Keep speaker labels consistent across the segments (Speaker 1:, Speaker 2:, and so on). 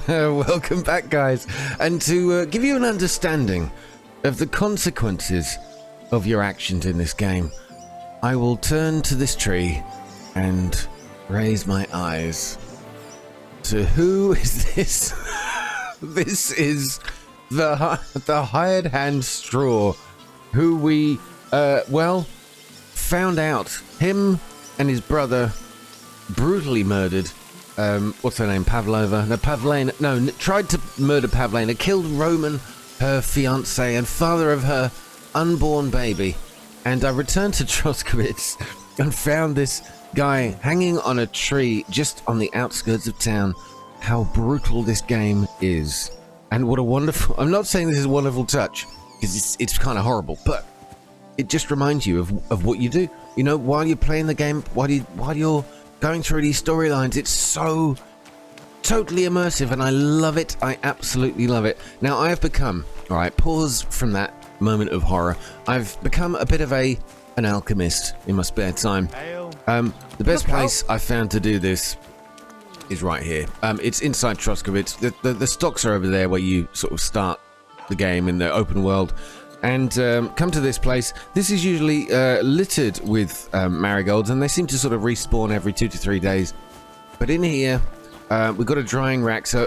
Speaker 1: Welcome back, guys. And to give you an understanding of the consequences of your actions in this game, I will turn to this tree and raise my eyes to who is this? This is the hired hand Straw, who we, found out him and his brother brutally murdered. What's her name? Pavlova? No, Pavlena. No, tried to murder Pavlena, killed Roman, her fiance, and father of her unborn baby. And I returned to Troskowitz and found this guy hanging on a tree just on the outskirts of town. How brutal this game is. And what a wonderful... I'm not saying this is a wonderful touch, because it's kind of horrible, but it just reminds you of what you do. You know, while you're playing the game, while you're going through these storylines, it's so totally immersive, and I love it. I absolutely love it. Now, I have become... Alright, pause from that moment of horror. I've become a bit of an alchemist in my spare time. The best place I found to do this is right here. It's inside Troskowitz. The stocks are over there where you sort of start the game in the open world. And come to this place. This is usually littered with marigolds, and they seem to sort of respawn every 2 to 3 days. But in here, we've got a drying rack, so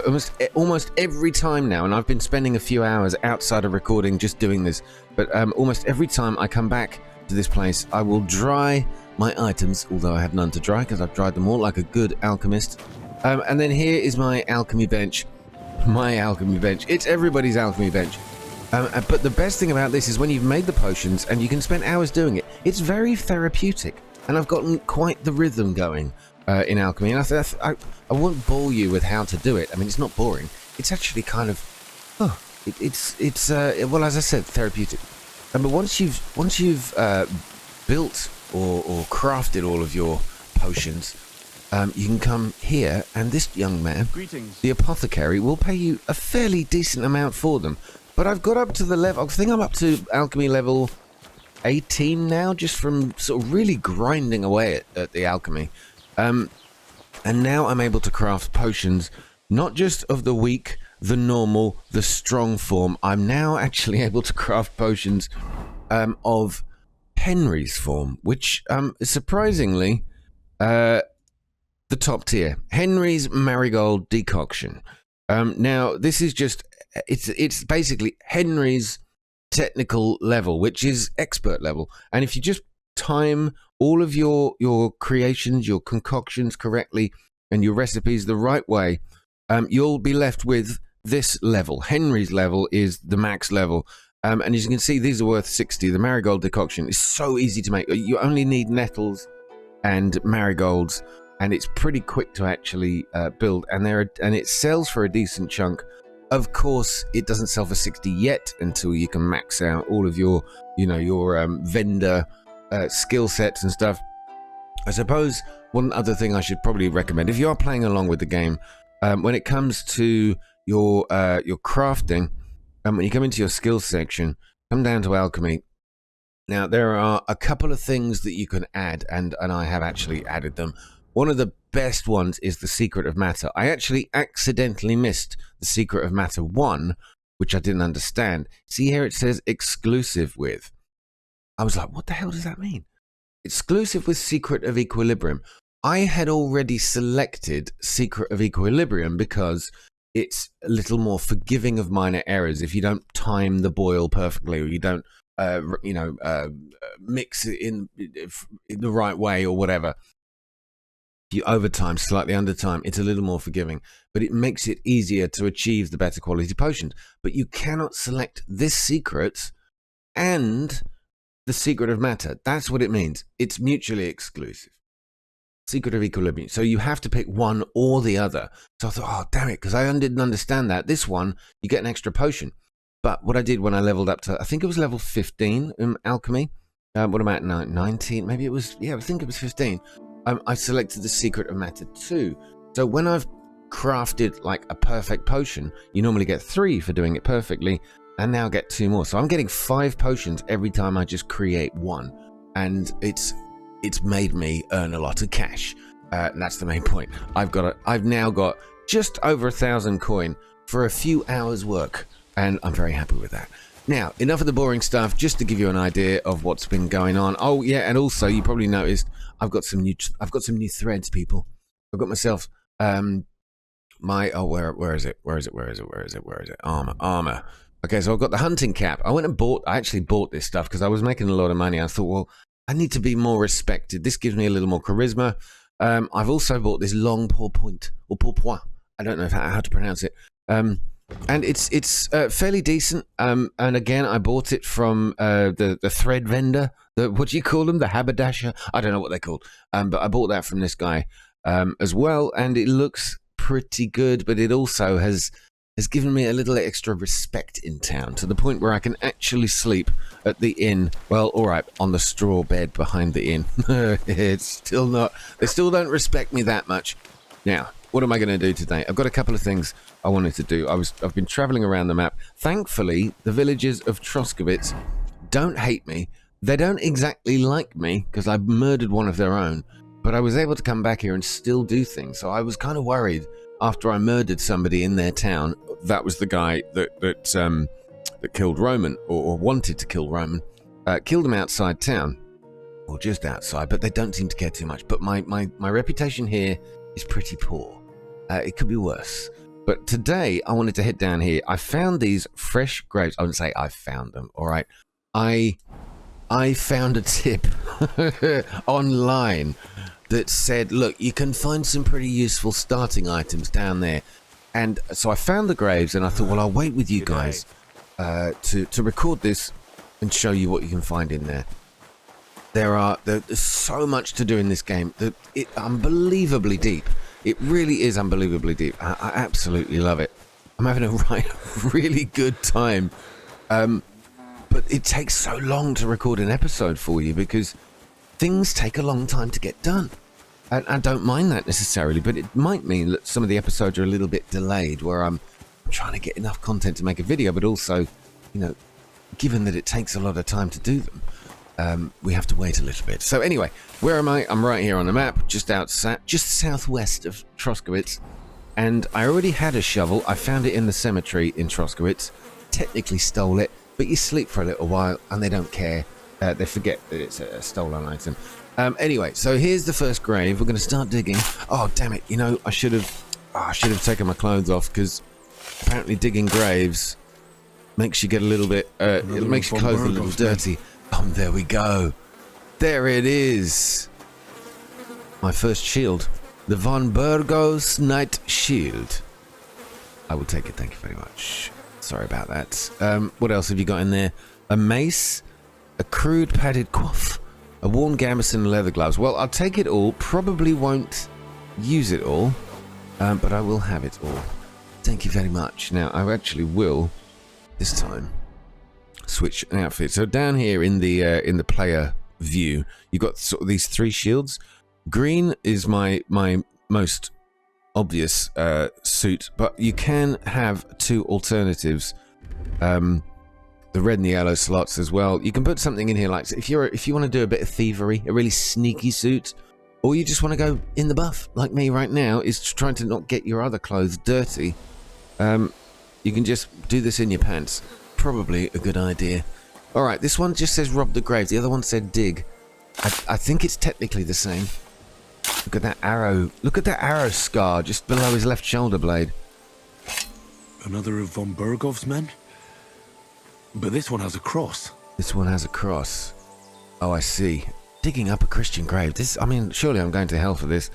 Speaker 1: almost every time now, and I've been spending a few hours outside of recording just doing this, but almost every time I come back to this place, I will dry my items, although I have none to dry because I've dried them all like a good alchemist. And then here is my alchemy bench. My alchemy bench. It's everybody's alchemy bench. But the best thing about this is when you've made the potions and you can spend hours doing it, it's very therapeutic. And I've gotten quite the rhythm going in alchemy. And I won't bore you with how to do it. I mean, it's not boring. It's actually kind of, well, as I said, therapeutic. But once you've built or crafted all of your potions, you can come here, and this young man, the apothecary, will pay you a fairly decent amount for them. But I've got up to the level, I think I'm up to alchemy level 18 now, just from sort of really grinding away at the alchemy. And now I'm able to craft potions, not just of the weak, the normal, the strong form. I'm now actually able to craft potions of Henry's form, which is surprisingly the top tier. Henry's Marigold Decoction. Now, this is just... It's basically Henry's technical level, which is expert level. And if you just time all of your creations, your concoctions correctly, and your recipes the right way, you'll be left with this level. Henry's level is the max level. And as you can see, these are worth 60. The Marigold Decoction is so easy to make. You only need nettles and marigolds, and it's pretty quick to actually build. And it sells for a decent chunk. Of course, it doesn't sell for 60 yet until you can max out all of your vendor skill sets and stuff. I suppose one other thing I should probably recommend, if you are playing along with the game, when it comes to your crafting, when you come into your skills section, come down to alchemy. Now, there are a couple of things that you can add, and I have actually added them. One of the best ones is the Secret of Matter. I actually accidentally missed the Secret of Matter 1, which I didn't understand. See here it says exclusive with. I was like, what the hell does that mean? Exclusive with Secret of Equilibrium. I had already selected Secret of Equilibrium because it's a little more forgiving of minor errors. If you don't time the boil perfectly, or you don't, mix it in the right way or whatever. You overtime, slightly under time, it's a little more forgiving, but it makes it easier to achieve the better quality potions. But you cannot select this secret and the Secret of Matter. That's what it means. It's mutually exclusive. Secret of Equilibrium. So you have to pick one or the other. So I thought, oh, damn it, because I didn't understand that. This one, you get an extra potion. But what I did when I leveled up to, I think it was level 15 in Alchemy. What am I at now? 19? Maybe it was, yeah, I think it was 15. I selected the Secret of Matter 2. So when I've crafted like a perfect potion, you normally get 3 for doing it perfectly, and now get 2 more. So I'm getting 5 potions every time I just create one, and it's made me earn a lot of cash. And that's the main point. I've now got just over 1,000 coin for a few hours work, and I'm very happy with that. Now, enough of the boring stuff, just to give you an idea of what's been going on. Oh yeah, and also you probably noticed I've got some new threads, people. I've got myself where is it? Armor. Okay, so I've got the hunting cap. I actually bought this stuff because I was making a lot of money. I thought, well, I need to be more respected. This gives me a little more charisma. I've also bought this long pourpoint, or pourpoint. I don't know how to pronounce it. And it's fairly decent. And again, I bought it from the thread vendor. What do you call them? The haberdasher? I don't know what they're called. But I bought that from this guy as well. And it looks pretty good, but it also has given me a little extra respect in town, to the point where I can actually sleep at the inn. Well, all right, on the straw bed behind the inn. It's still not, they still don't respect me that much. Now, what am I going to do today? I've got a couple of things I wanted to do. I've been traveling around the map. Thankfully, the villagers of Troskowitz don't hate me. They don't exactly like me because I murdered one of their own, but I was able to come back here and still do things. So I was kind of worried after I murdered somebody in their town. That was the guy that killed Roman, or wanted to kill Roman. Killed him outside town, or just outside, but they don't seem to care too much. But my reputation here is pretty poor. It could be worse. But today I wanted to head down here. I found these fresh grapes. I wouldn't say I found them, all right. I found a tip online that said, look, you can find some pretty useful starting items down there. And so I found the graves, and I thought, well, I'll wait with you guys to record this and show you what you can find in there. There's so much to do in this game. It's unbelievably deep. It really is unbelievably deep. I absolutely love it. I'm having a really good time. But it takes so long to record an episode for you because things take a long time to get done. I don't mind that necessarily, but it might mean that some of the episodes are a little bit delayed, where I'm trying to get enough content to make a video, but also, given that it takes a lot of time to do them, we have to wait a little bit. So anyway, where am I? I'm right here on the map, just southwest of Troskowitz, and I already had a shovel. I found it in the cemetery in Troskowitz. Technically stole it, but you sleep for a little while and they don't care. They forget that it's a stolen item. Anyway, so here's the first grave. We're going to start digging. Oh, damn it. I should have taken my clothes off, because apparently digging graves makes you get a little bit, it makes your clothes a little dirty. Oh, there we go. There it is. My first shield. The Von Burgos Knight Shield. I will take it. Thank you very much. Sorry about that. What else have you got in there? A mace, a crude padded coif, a worn gambeson and leather gloves. Well, I'll take it all. Probably won't use it all, but I will have it all. Thank you very much. Now, I actually will, this time, switch an outfit. So down here in the player view, you've got sort of these three shields. Green is my most obvious suit, but you can have two alternatives. The red and the yellow slots as well. You can put something in here like, if you want to do a bit of thievery, a really sneaky suit, or you just want to go in the buff, like me right now, is trying to not get your other clothes dirty. You can just do this in your pants. Probably a good idea. All right, this one just says rob the graves. The other one said dig. I think it's technically the same. Look at that arrow. Look at that arrow scar just below his left shoulder blade.
Speaker 2: Another of von Bergov's men? But this one has a cross.
Speaker 1: This one has a cross. Oh, I see. Digging up a Christian grave. Surely I'm going to hell for this.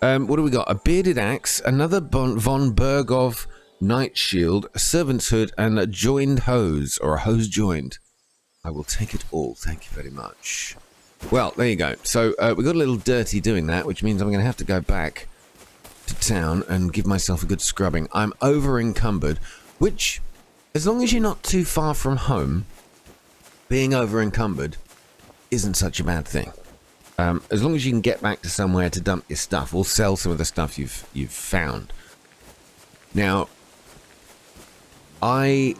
Speaker 1: What do we got? A bearded axe, another von Bergov knight shield, a servant's hood, and a joined hose, or a hose joined. I will take it all. Thank you very much. Well, there you go. So we got a little dirty doing that, which means I'm going to have to go back to town and give myself a good scrubbing. I'm over encumbered, which, as long as you're not too far from home, being over encumbered isn't such a bad thing. As long as you can get back to somewhere to dump your stuff or sell some of the stuff you've found. Now, I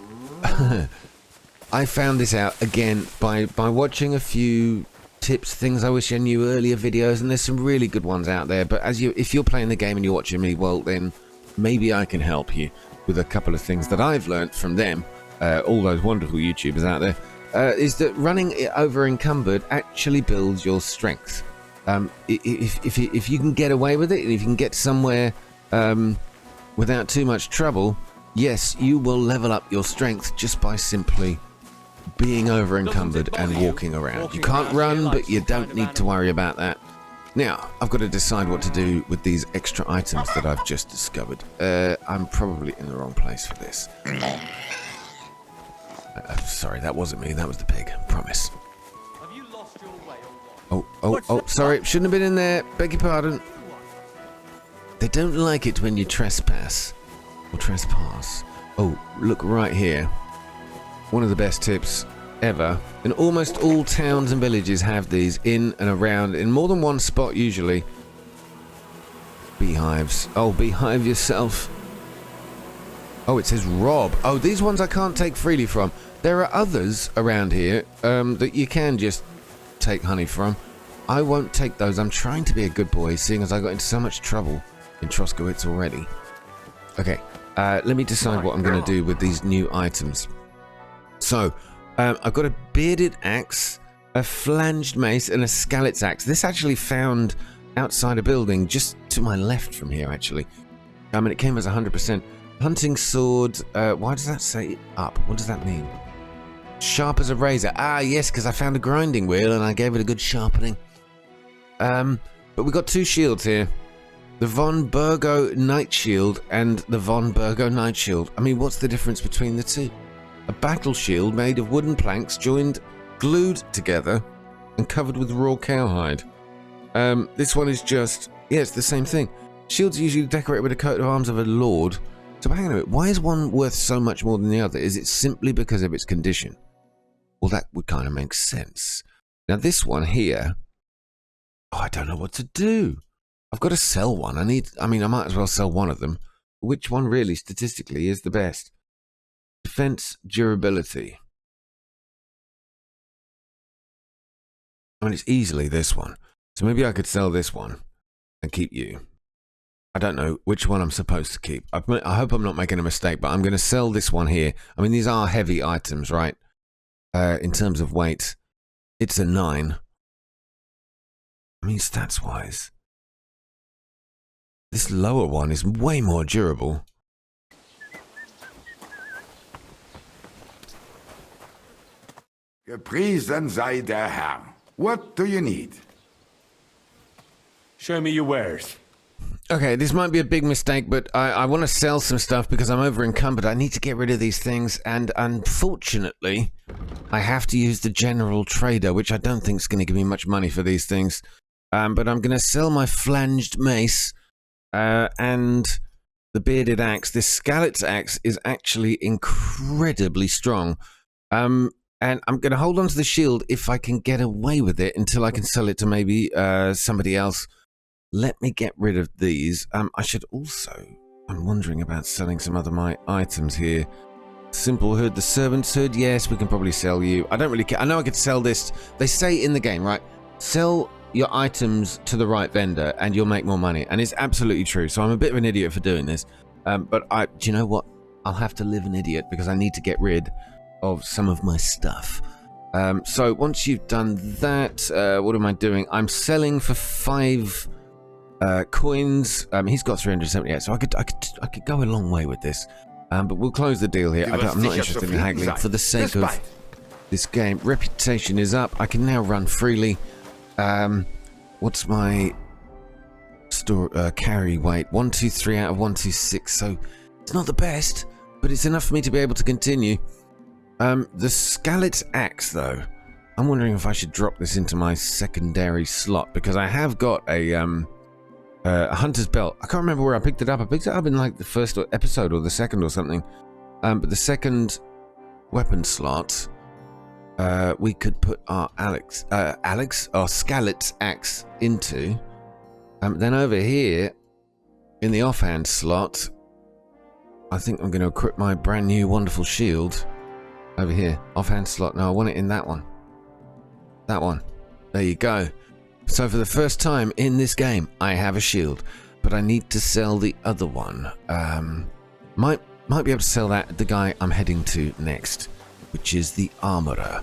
Speaker 1: found this out again by watching a few tips, things I wish I knew earlier videos, and there's some really good ones out there. But if you're playing the game and you're watching me, well then maybe I can help you with a couple of things that I've learned from them, all those wonderful YouTubers out there, is that running it over encumbered actually builds your strength. If you can get away with it, and if you can get somewhere without too much trouble, yes, you will level up your strength just by simply being over encumbered and walking around. You can't run, but you don't need to worry about that. Now, I've got to decide what to do with these extra items that I've just discovered. I'm probably in the wrong place for this. Sorry, that wasn't me. That was the pig. Promise.
Speaker 3: Have you lost your way or what?
Speaker 1: Oh, sorry. Shouldn't have been in there. Beg your pardon. They don't like it when you trespass. Or trespass. Oh, look right here. One of the best tips ever. And almost all towns and villages have these in and around, in more than one spot usually. Beehives. Oh, beehive yourself. Oh, it says rob. Oh, these ones I can't take freely from. There are others around here that you can just take honey from. I won't take those. I'm trying to be a good boy, seeing as I got into so much trouble in Troskowitz already. Okay, let me decide what I'm going to do with these new items. So, I've got a bearded axe, a flanged mace, and a scallet's axe. This actually found outside a building just to my left from here, actually. And it came as 100%. Hunting sword. Why does that say up? What does that mean? Sharp as a razor. Ah, yes, because I found a grinding wheel and I gave it a good sharpening. But we got two shields here. The Von Burgo Night Shield and the Von Burgo Night Shield. I mean, what's the difference between the two? A battle shield made of wooden planks glued together and covered with raw cowhide. This one is just, yeah, it's the same thing. Shields are usually decorated with a coat of arms of a lord. So hang on a minute, why is one worth so much more than the other? Is it simply because of its condition? Well, that would kind of make sense. Now this one here, oh, I don't know what to do. I've got to sell one. I might as well sell one of them. Which one really, statistically, is the best? Defense, durability. I mean, it's easily this one. So maybe I could sell this one and keep you. I don't know which one I'm supposed to keep. I hope I'm not making a mistake, but I'm going to sell this one here. I mean, these are heavy items, right? In terms of weight, it's a 9. I mean, stats-wise, this lower one is way more durable.
Speaker 4: Gepriesen sei der Herr. What do you need?
Speaker 2: Show me your wares.
Speaker 1: Okay, this might be a big mistake, but I want to sell some stuff because I'm over encumbered. I need to get rid of these things, and unfortunately, I have to use the general trader, which I don't think is going to give me much money for these things. But I'm going to sell my flanged mace and the bearded axe. This scallet's axe is actually incredibly strong. And I'm going to hold on to the shield if I can get away with it until I can sell it to maybe somebody else. Let me get rid of these. I should also... I'm wondering about selling some other my items here. Simple hood, the servant's hood. Yes, we can probably sell you. I don't really care. I know I could sell this. They say in the game, right? Sell your items to the right vendor and you'll make more money. And it's absolutely true. So I'm a bit of an idiot for doing this. But do you know what? I'll have to live an idiot because I need to get rid of some of my stuff. So once you've done that, what am I doing? I'm selling for 5 coins. He's got 378, so I could go a long way with this. But we'll close the deal here. I'm not interested in haggling for the sake of this game. Reputation is up. I can now run freely. What's my carry weight? 123 out of 126. So it's not the best, but it's enough for me to be able to continue. The scallet's axe, though. I'm wondering if I should drop this into my secondary slot because I have got a hunter's belt. I can't remember where I picked it up. I picked it up in like the first episode or the second or something. But the second weapon slot, we could put our scallet's axe into. Then over here, in the offhand slot, I think I'm going to equip my brand new wonderful shield. Over here, offhand slot. No, I want it in that one. That one. There you go. So for the first time in this game, I have a shield. but I need to sell the other one. Might be able to sell that at the guy I'm heading to next, which is the armorer.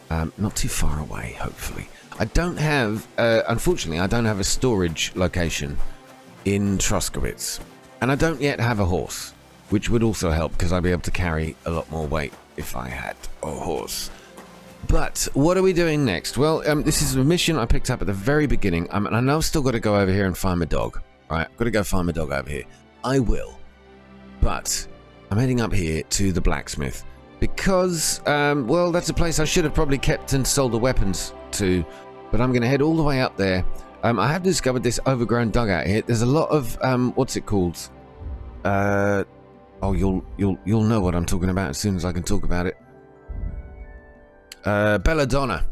Speaker 1: Not too far away, hopefully. I don't have, unfortunately, I don't have a storage location in Troskowitz. And I don't yet have a horse, which would also help because I'd be able to carry a lot more weight if I had a horse. But what are we doing next? Well, this is a mission I picked up at the very beginning. And I know I've still got to go over here and find my dog. Right, I've got to go find my dog over here. I will. But I'm heading up here to the blacksmith because, well, that's a place I should have probably kept and sold the weapons to. But I'm going to head all the way up there. I have discovered this overgrown dugout here. There's a lot of what's it called? Oh, you'll know what I'm talking about as soon as I can talk about it. Belladonna.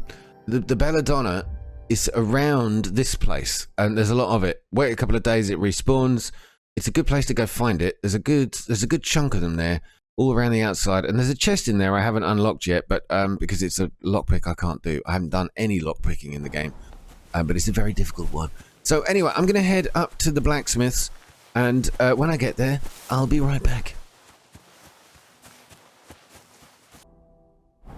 Speaker 1: The Belladonna is around this place, and there's a lot of it. Wait a couple of days, it respawns. It's a good place to go find it. There's a good chunk of them there, all around the outside, and there's a chest in there I haven't unlocked yet, but because it's a lockpick I can't do. I haven't done any lockpicking in the game, but it's a very difficult one. So anyway, I'm going to head up to the blacksmiths, and when I get there, I'll be right back.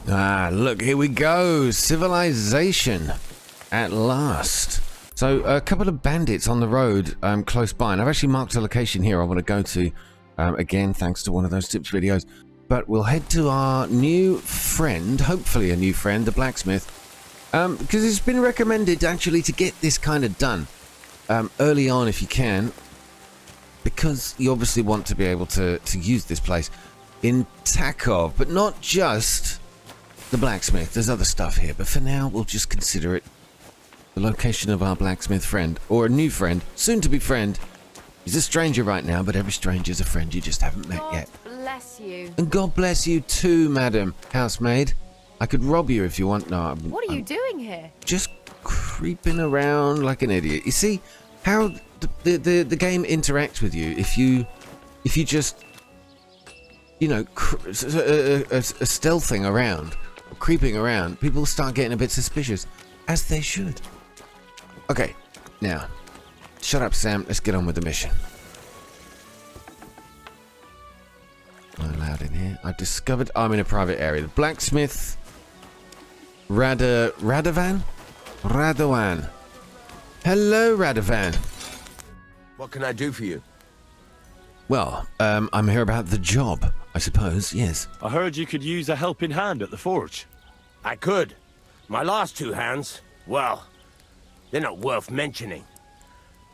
Speaker 1: Ah, look, here we go. Civilization. At last. So, a couple of bandits on the road close by. And I've actually marked a location here I want to go to. Again, thanks to one of those tips videos. But we'll head to our new friend, hopefully a new friend, the blacksmith. Because it's been recommended, actually, to get this kind of done early on if you can. Because you obviously want to be able to use this place in Takov. But not just the blacksmith. There's other stuff here. But for now, we'll just consider it the location of our blacksmith friend. Or a new friend. Soon to be friend. He's a stranger right now, but every stranger's a friend you just haven't met yet.
Speaker 5: God bless you.
Speaker 1: And God bless you too, madam housemaid. I could rob you if you want. No,
Speaker 5: What are you doing here?
Speaker 1: Just creeping around like an idiot. You see how the game interacts with you if you just, you know, stealthing around, creeping around. People start getting a bit suspicious, as they should. Okay, now, shut up, Sam. Let's get on with the mission. Not allowed in here. I've discovered I'm in a private area. The blacksmith Radovan? Radovan. Hello, Radovan.
Speaker 6: What can I do for you?
Speaker 1: Well, I'm here about the job, I suppose, yes.
Speaker 2: I heard you could use a helping hand at the forge.
Speaker 6: I could. My last two hands, well, they're not worth mentioning.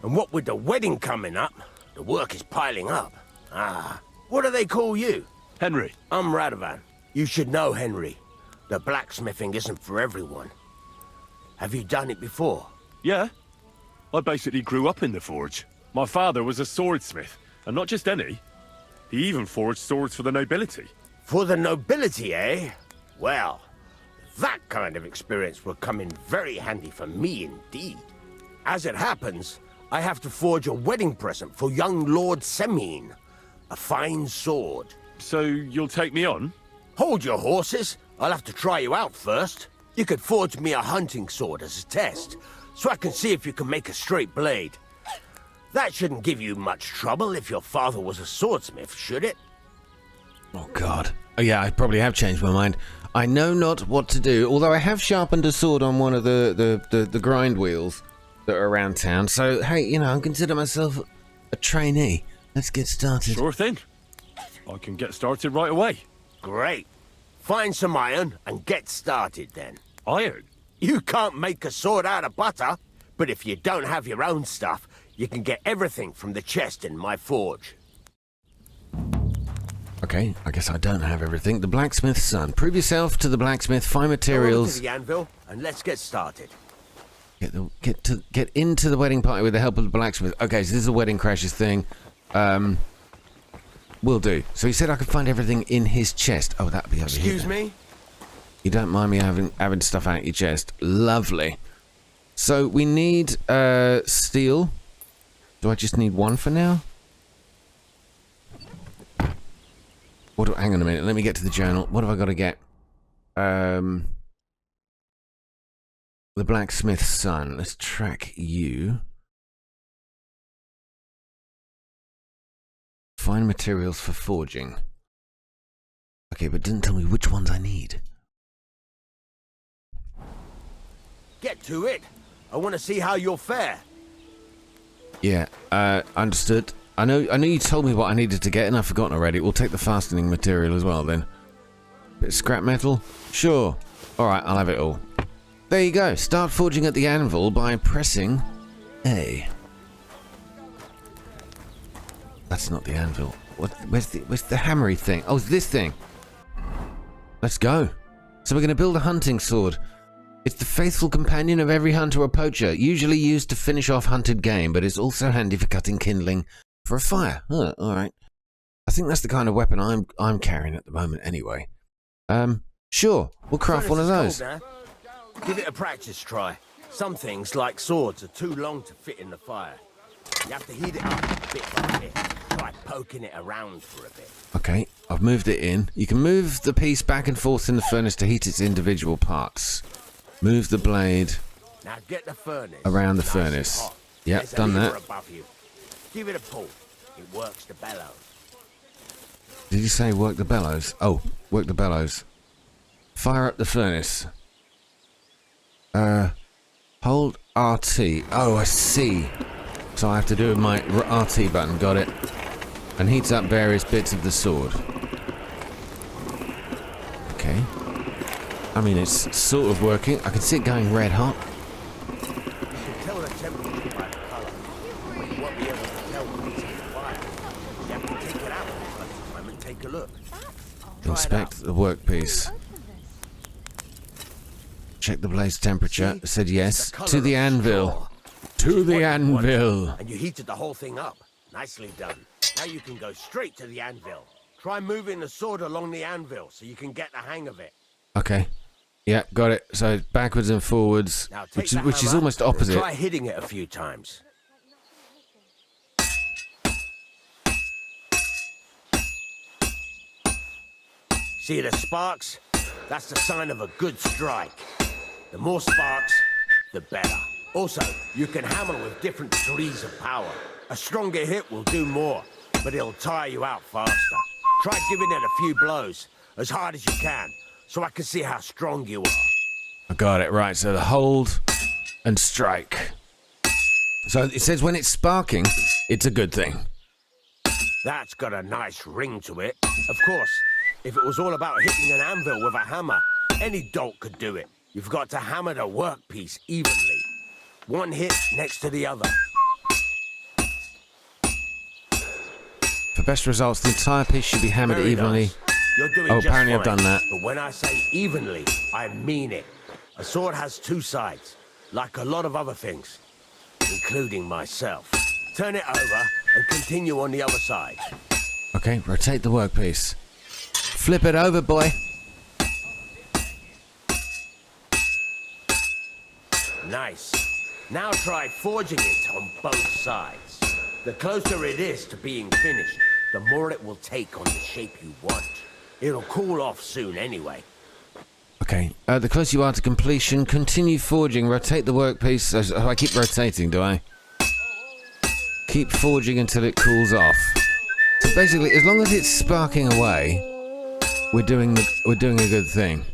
Speaker 6: And what with the wedding coming up, the work is piling up. Ah, what do they call you?
Speaker 2: Henry.
Speaker 6: I'm Radovan. You should know, Henry. The blacksmithing isn't for everyone. Have you done it before?
Speaker 2: Yeah. I basically grew up in the forge. My father was a swordsmith, and not just any. He even forged swords for the nobility.
Speaker 6: For the nobility, eh? Well, that kind of experience will come in very handy for me indeed. As it happens, I have to forge a wedding present for young Lord Semine. A fine sword.
Speaker 2: So you'll take me on?
Speaker 6: Hold your horses. I'll have to try you out first. You could forge me a hunting sword as a test, so I can see if you can make a straight blade. That shouldn't give you much trouble if your father was a swordsmith, should it?
Speaker 1: Oh, God. Oh, yeah, I probably have changed my mind. I know not what to do, although I have sharpened a sword on one of the grind wheels that are around town. So, hey, you know, I consider myself a trainee. Let's get started.
Speaker 2: Sure thing. I can get started right away.
Speaker 6: Great. Find some iron and get started then.
Speaker 2: Iron?
Speaker 6: You can't make a sword out of butter, but if you don't have your own stuff, you can get everything from the chest in my forge.
Speaker 1: Okay, I guess I don't have everything. The blacksmith's son. Prove yourself to the blacksmith. Find materials.
Speaker 6: Go to the anvil and let's get started.
Speaker 1: Get into the wedding party with the help of the blacksmith. Okay, so this is a wedding crashes thing. Will do. So he said I could find everything in his chest. Oh, that'd be over here.
Speaker 6: Excuse me?
Speaker 1: You don't mind me having stuff out your chest? Lovely. So we need steel. Do I just need one for now? Hang on a minute. Let me get to the journal. What have I got to get? The blacksmith's son. Let's track you. Find materials for forging. Okay, but it didn't tell me which ones I need.
Speaker 6: Get to it. I want to see how you'll fare.
Speaker 1: Yeah, understood. I know you told me what I needed to get and I've forgotten already. We'll take the fastening material as well then. Bit of scrap metal? Sure. Alright, I'll have it all. There you go. Start forging at the anvil by pressing A. That's not the anvil. Where's the hammery thing? Oh, it's this thing. Let's go. So we're going to build a hunting sword. It's the faithful companion of every hunter or poacher, usually used to finish off hunted game, but it's also handy for cutting kindling for a fire. Huh, alright. I think that's the kind of weapon I'm carrying at the moment anyway. Sure, we'll craft one of those.
Speaker 6: Give it a practice try. Some things, like swords, are too long to fit in the fire. You have to heat it up bit by bit. Try poking it around for a bit.
Speaker 1: Okay, I've moved it in. You can move the piece back and forth in the furnace to heat its individual parts. Move the blade
Speaker 6: now get the furnace
Speaker 1: around the
Speaker 6: nice
Speaker 1: furnace. Yep, done that.
Speaker 6: Above you. Give it a pull. It works the bellows.
Speaker 1: Did you say work the bellows? Oh, work the bellows. Fire up the furnace. Hold RT. Oh, I see. So I have to do with my RT button. Got it. And heats up various bits of the sword. Okay. I mean, it's sort of working. I can see it going red hot.
Speaker 6: You can tell the temperature by the colour. But you won't be able to tell when it's in the fire. You have to take it out from time to time and take a look.
Speaker 1: Inspect the workpiece. Check the blaze temperature. It said yes. To the anvil. To the anvil.
Speaker 6: And you heated the whole thing up. Nicely done. Now you can go straight to the anvil. Try moving the sword along the anvil so you can get the hang of it.
Speaker 1: Okay. Yeah, got it. So backwards and forwards,
Speaker 6: Now
Speaker 1: which is almost opposite.
Speaker 6: Try hitting it a few times. See the sparks? That's the sign of a good strike. The more sparks, the better. Also, you can hammer with different degrees of power. A stronger hit will do more, but it'll tire you out faster. Try giving it a few blows, as hard as you can, so I can see how strong you are.
Speaker 1: I got it, right. So the hold and strike. So it says when it's sparking, it's a good thing.
Speaker 6: That's got a nice ring to it. Of course, if it was all about hitting an anvil with a hammer, any dolt could do it. You've got to hammer the workpiece evenly. One hit next to the other.
Speaker 1: For best results, the entire piece should be hammered
Speaker 6: Very
Speaker 1: evenly.
Speaker 6: nice. You're doing
Speaker 1: Oh,
Speaker 6: just
Speaker 1: apparently
Speaker 6: fine.
Speaker 1: I've done that.
Speaker 6: But when I say evenly, I mean it. A sword has two sides, like a lot of other things, including myself. Turn it over and continue on the other side.
Speaker 1: Okay, rotate the workpiece. Flip it over, boy.
Speaker 6: Nice. Now try forging it on both sides. The closer it is to being finished, the more it will take on the shape you want. It'll cool off soon anyway.
Speaker 1: Okay, the closer you are to completion, continue forging. Rotate the workpiece. Oh, I keep rotating, do I? Keep forging until it cools off. So basically, as long as it's sparking away, we're doing a good thing.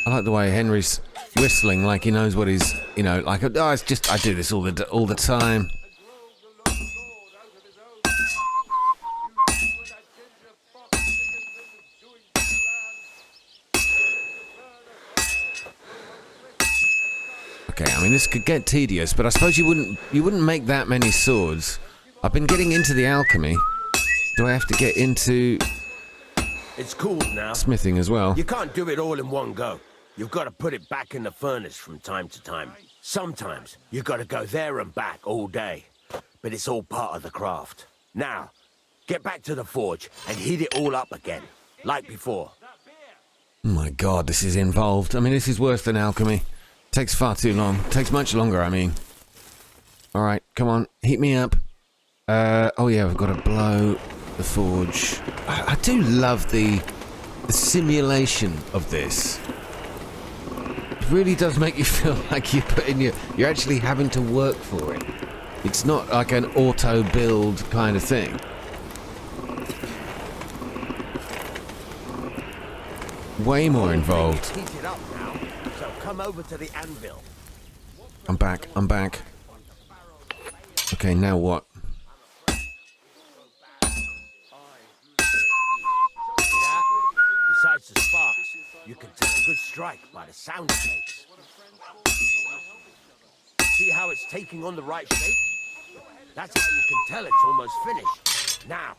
Speaker 1: I like the way Henry's whistling, like he knows what he's, like, oh, it's just, I do this all the time. Okay, I mean, this could get tedious, but I suppose you wouldn't make that many swords. I've been getting into the alchemy. Do I have to get into
Speaker 6: It's cooled now.
Speaker 1: smithing as well?
Speaker 6: You can't do it all in one go. You've got to put it back in the furnace from time to time. Sometimes you've got to go there and back all day. But it's all part of the craft. Now, get back to the forge and heat it all up again, like before.
Speaker 1: Oh my god, this is involved. I mean, this is worse than alchemy. Takes far too long. Takes much longer, I mean. Alright, come on. Heat me up. Oh yeah, we've got to blow the forge. I do love the simulation of this. really does make you feel like you're actually having to work for it. It's not like an auto build kind of thing. Way more involved.
Speaker 6: Heat it up now, so come over to the anvil.
Speaker 1: I'm back. Okay, now what?
Speaker 6: Besides the sparks, you can tell a good strike by the sound it makes. See how it's taking on the right shape? That's how you can tell it's almost finished. Now,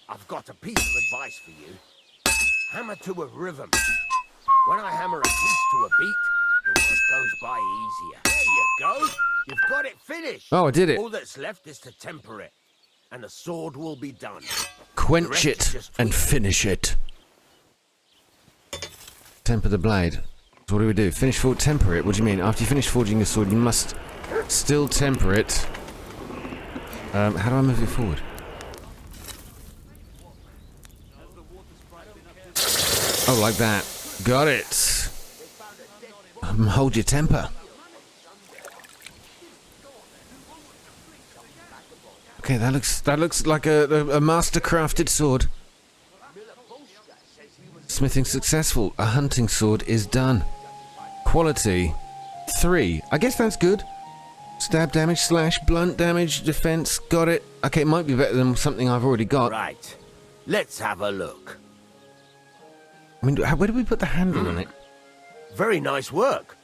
Speaker 6: I've got a piece of advice for you. Hammer to a rhythm. When I hammer a piece to a beat, the work goes by easier. There you go. You've got it finished.
Speaker 1: Oh, I did it.
Speaker 6: All that's left is to temper it, and the sword will be done.
Speaker 1: Quench it and finish it. Temper the blade. So what do we do? Finish forge, temper it? What do you mean? After you finish forging your sword, you must still temper it. How do I move it forward? Oh, like that. Got it. Hold your temper. Okay, that looks like a master-crafted sword. Smithing successful. A hunting sword is done. Quality 3. I guess that's good. Stab damage, slash, blunt damage, defense. Got it. Okay, it might be better than something I've already got.
Speaker 6: Right. Let's have a look.
Speaker 1: I mean, where do we put the handle on it?
Speaker 6: Very nice work.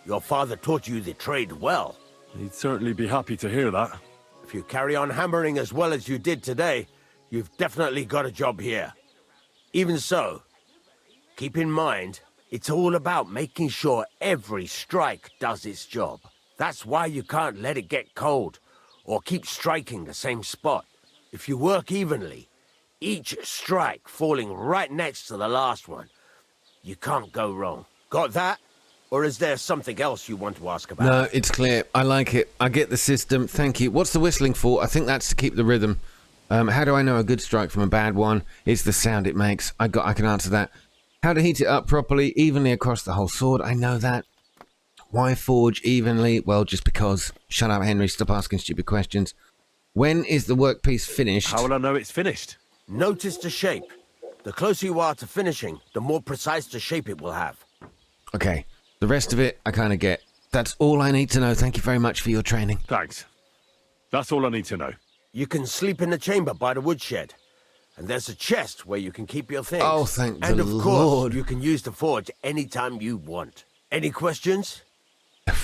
Speaker 6: Your father taught you the trade well.
Speaker 2: He'd certainly be happy to hear that.
Speaker 6: If you carry on hammering as well as you did today, you've definitely got a job here. Even so, keep in mind, it's all about making sure every strike does its job. That's why you can't let it get cold, or keep striking the same spot. If you work evenly, each strike falling right next to the last one, you can't go wrong. Got that? Or is there something else you want to ask about?
Speaker 1: No, it's clear. I like it. I get the system. Thank you. What's the whistling for? I think that's to keep the rhythm. How do I know a good strike from a bad one? It's the sound it makes. I can answer that. How to heat it up properly, evenly across the whole sword. I know that. Why forge evenly? Well, just because. Shut up, Henry. Stop asking stupid questions. When is the workpiece finished?
Speaker 2: How will I know it's finished?
Speaker 6: Notice the shape. The closer you are to finishing, the more precise the shape it will have.
Speaker 1: Okay. The rest of it, I kind of get. That's all I need to know. Thank you very much for your training.
Speaker 2: Thanks. That's all I need to know.
Speaker 6: You can sleep in the chamber by the woodshed. And there's a chest where you can keep your things.
Speaker 1: Oh, thank the
Speaker 6: And of course,
Speaker 1: Lord.
Speaker 6: you can use the forge anytime you want. Any questions?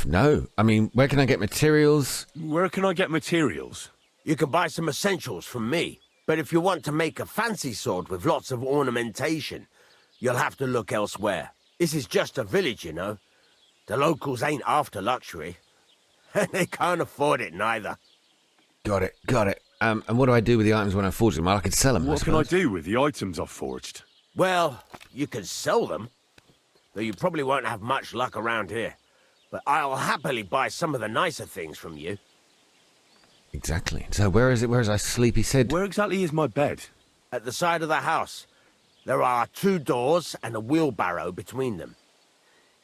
Speaker 1: No. I mean, where can I get materials?
Speaker 2: Where can I get materials?
Speaker 6: You can buy some essentials from me. But if you want to make a fancy sword with lots of ornamentation, you'll have to look elsewhere. This is just a village, you know. The locals ain't after luxury. And they can't afford it neither.
Speaker 1: Got it. And what do I do with the items when I forge them? Well, I could sell them,
Speaker 2: What can I do with the items I've forged?
Speaker 6: Well, you can sell them. Though you probably won't have much luck around here. But I'll happily buy some of the nicer things from you.
Speaker 1: Exactly. So where is it? Where is I sleep? He said.
Speaker 2: Where exactly is my bed?
Speaker 6: At the side of the house, there are 2 doors and a wheelbarrow between them.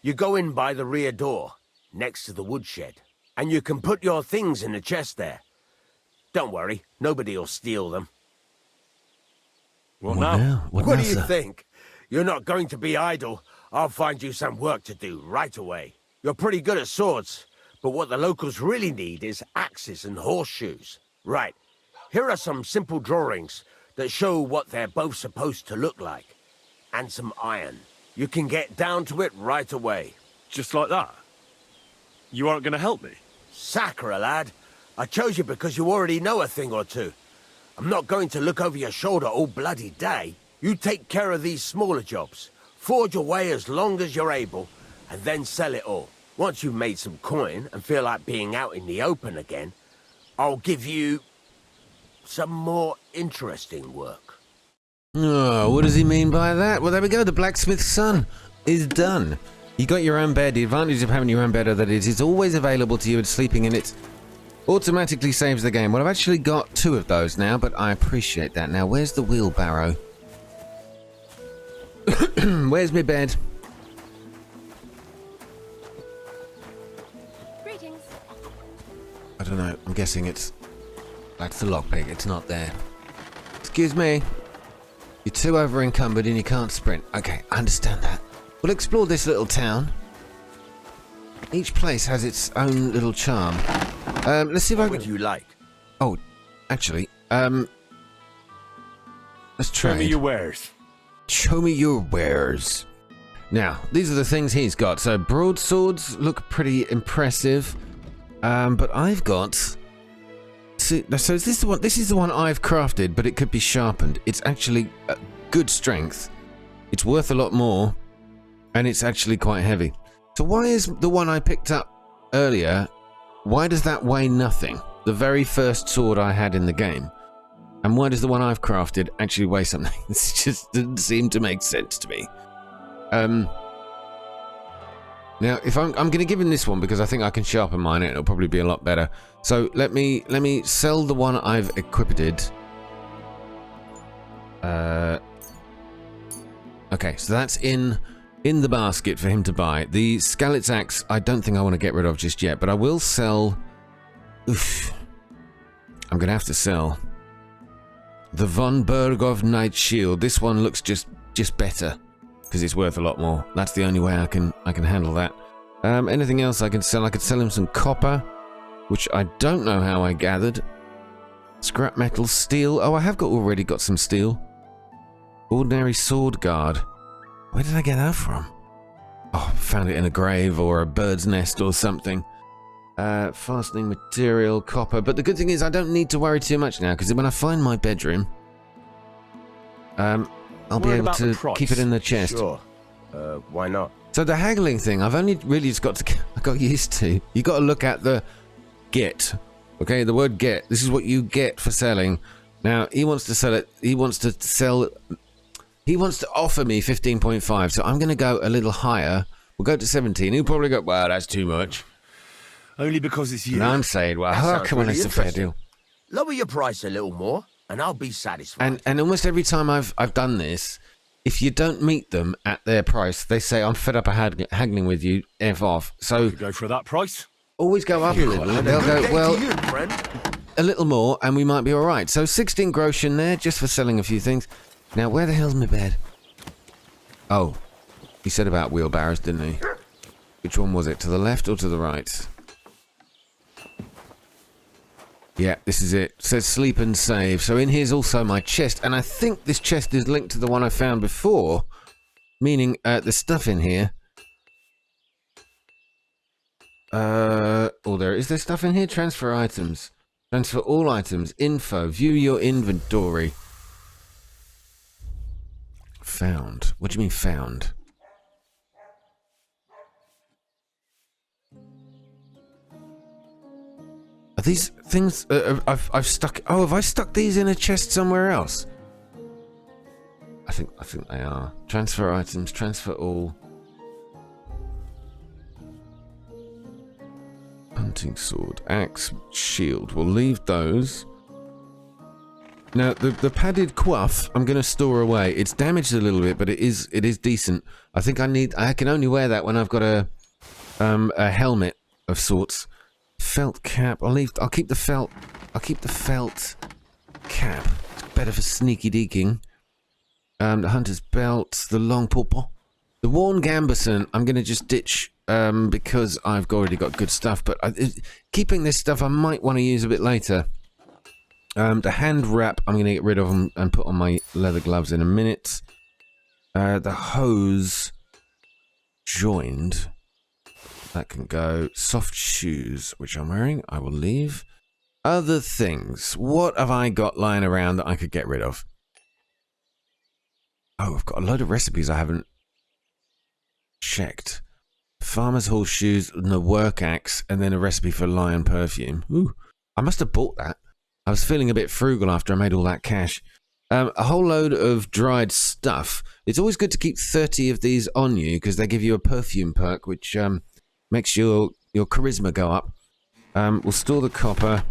Speaker 6: You go in by the rear door, next to the woodshed, and you can put your things in the chest there. Don't worry, nobody'll steal them.
Speaker 2: What now?
Speaker 1: What
Speaker 6: What
Speaker 1: now,
Speaker 6: do you
Speaker 1: sir?
Speaker 6: think? You're not going to be idle. I'll find you some work to do right away. You're pretty good at swords, but what the locals really need is axes and horseshoes. Right, here are some simple drawings that show what they're both supposed to look like. And some iron. You can get down to it right away.
Speaker 2: Just like that? You aren't going to help me?
Speaker 6: Sacre, lad. I chose you because you already know a thing or two. I'm not going to look over your shoulder all bloody day. You take care of these smaller jobs. Forge away as long as you're able, and then sell it all. Once you've made some coin and feel like being out in the open again, I'll give you some more interesting work.
Speaker 1: Oh, what does he mean by that? Well, there we go. The blacksmith's son is done. You got your own bed. The advantage of having your own bed is that it is always available to you and sleeping in it automatically saves the game. Well, I've actually got 2 of those now, but I appreciate that. Now, where's the wheelbarrow? Where's my bed? don't know. I'm guessing it's... That's the lockpick. It's not there. Excuse me. You're too over encumbered and you can't sprint. Okay, I understand that. We'll explore this little town. Each place has its own little charm. Let's see if I can...
Speaker 6: What would you like?
Speaker 1: Oh, actually, let's trade.
Speaker 2: Show me your wares.
Speaker 1: Show me your wares. Now, these are the things he's got. So broadswords look pretty impressive. But I've got... So is this the one? This is the one I've crafted, but it could be sharpened. It's actually good strength. It's worth a lot more, and it's actually quite heavy. So why is the one I picked up earlier, why does that weigh nothing? The very first sword I had in the game. And why does the one I've crafted actually weigh something? This just didn't seem to make sense to me. Now, if I'm going to give him this one because I think I can sharpen mine, it'll probably be a lot better. So let me sell the one I've equipped. Okay, so that's in the basket for him to buy. The Skalitz axe, I don't think I want to get rid of just yet, but I will sell. Oof, I'm going to have to sell the Von Berghoff Knight Shield. This one looks just better. Because it's worth a lot more. That's the only way I can handle that. Anything else I can sell? I could sell him some copper, which I don't know how I gathered. Scrap metal, steel. Oh, I have already got some steel. Ordinary sword guard. Where did I get that from? Oh, found it in a grave or a bird's nest or something. Fastening material, copper. But the good thing is I don't need to worry too much now, because when I find my bedroom, I'll be able to keep it in the chest.
Speaker 6: Sure. Why not?
Speaker 1: So the haggling thing, I've only really just got used to. You got to look at the get. Okay, the word get. This is what you get for selling. Now, he wants to sell it. He wants to offer me 15.5. So I'm going to go a little higher. We'll go to 17. He'll probably go, well, that's too much.
Speaker 2: Only because it's you.
Speaker 1: And I'm saying, well, come on, it's a fair deal.
Speaker 6: Lower your price a little more, and I'll be satisfied.
Speaker 1: And almost every time I've done this, if you don't meet them at their price, they say, I'm fed up of haggling with you, F off. So
Speaker 2: go for that price.
Speaker 1: Always go up a little. They'll go, well,
Speaker 6: you, friend.
Speaker 1: A little more, and we might be all right. So 16 groschen there, just for selling a few things. Now, where the hell's my bed? Oh, he said about wheelbarrows, didn't he? Which one was it? To the left or to the right? Yeah, this is it. It says sleep and save. So in here's also my chest. And I think this chest is linked to the one I found before. Meaning, the stuff in here. Is there stuff in here? Transfer items. Transfer all items. Info. View your inventory. Found. What do you mean found? Are these things... I've stuck... Oh, have I stuck these in a chest somewhere else? I think they are. Transfer items, transfer all. Hunting sword, axe, shield. We'll leave those. Now, the padded coif, I'm going to store away. It's damaged a little bit, but it is decent. I think I can only wear that when I've got a helmet of sorts. Felt cap. I'll keep the felt. I'll keep the felt cap. It's better for sneaky deaking. The hunter's belt. The long pawpaw. The worn gambeson. I'm gonna just ditch because I've already got good stuff. But keeping this stuff, I might want to use a bit later. The hand wrap. I'm gonna get rid of them and put on my leather gloves in a minute. The hose joined. That can go. Soft shoes, which I'm wearing, I will leave. Other things. What have I got lying around that I could get rid of? Oh, I've got a load of recipes I haven't checked. Farmer's horseshoes and a work axe, and then a recipe for lion perfume. Ooh, I must have bought that. I was feeling a bit frugal after I made all that cash. A whole load of dried stuff. It's always good to keep 30 of these on you because they give you a perfume perk, which makes your charisma go up. We'll store the copper.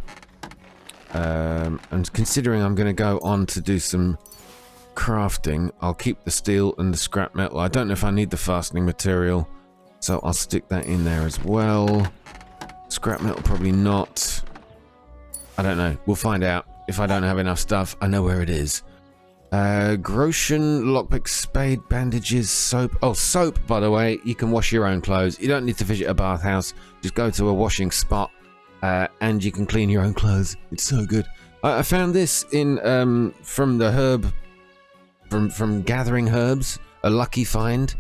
Speaker 1: And considering I'm going to go on to do some crafting, I'll keep the steel and the scrap metal. I don't know if I need the fastening material, so I'll stick that in there as well. Scrap metal, probably not. I don't know. We'll find out. If I don't have enough stuff, I know where it is. Groschen, lockpick, spade, bandages, soap. Oh, soap, by the way. You can wash your own clothes. You don't need to visit a bathhouse. Just go to a washing spot and you can clean your own clothes. It's so good. I found this in from the herb, from gathering herbs. A lucky find.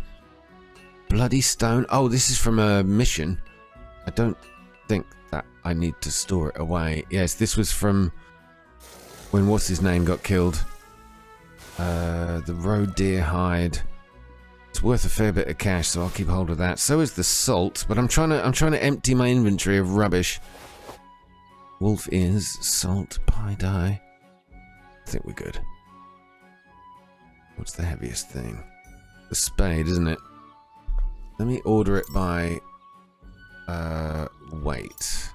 Speaker 1: Bloody stone. Oh, this is from a mission. I don't think that I need to store it away. Yes, this was from when what's his name got killed. The roe deer hide. It's worth a fair bit of cash, so I'll keep hold of that. So is the salt, but I'm trying to empty my inventory of rubbish. Wolf ears, salt, pie dye. I think we're good. What's the heaviest thing? The spade, isn't it? Let me order it by weight.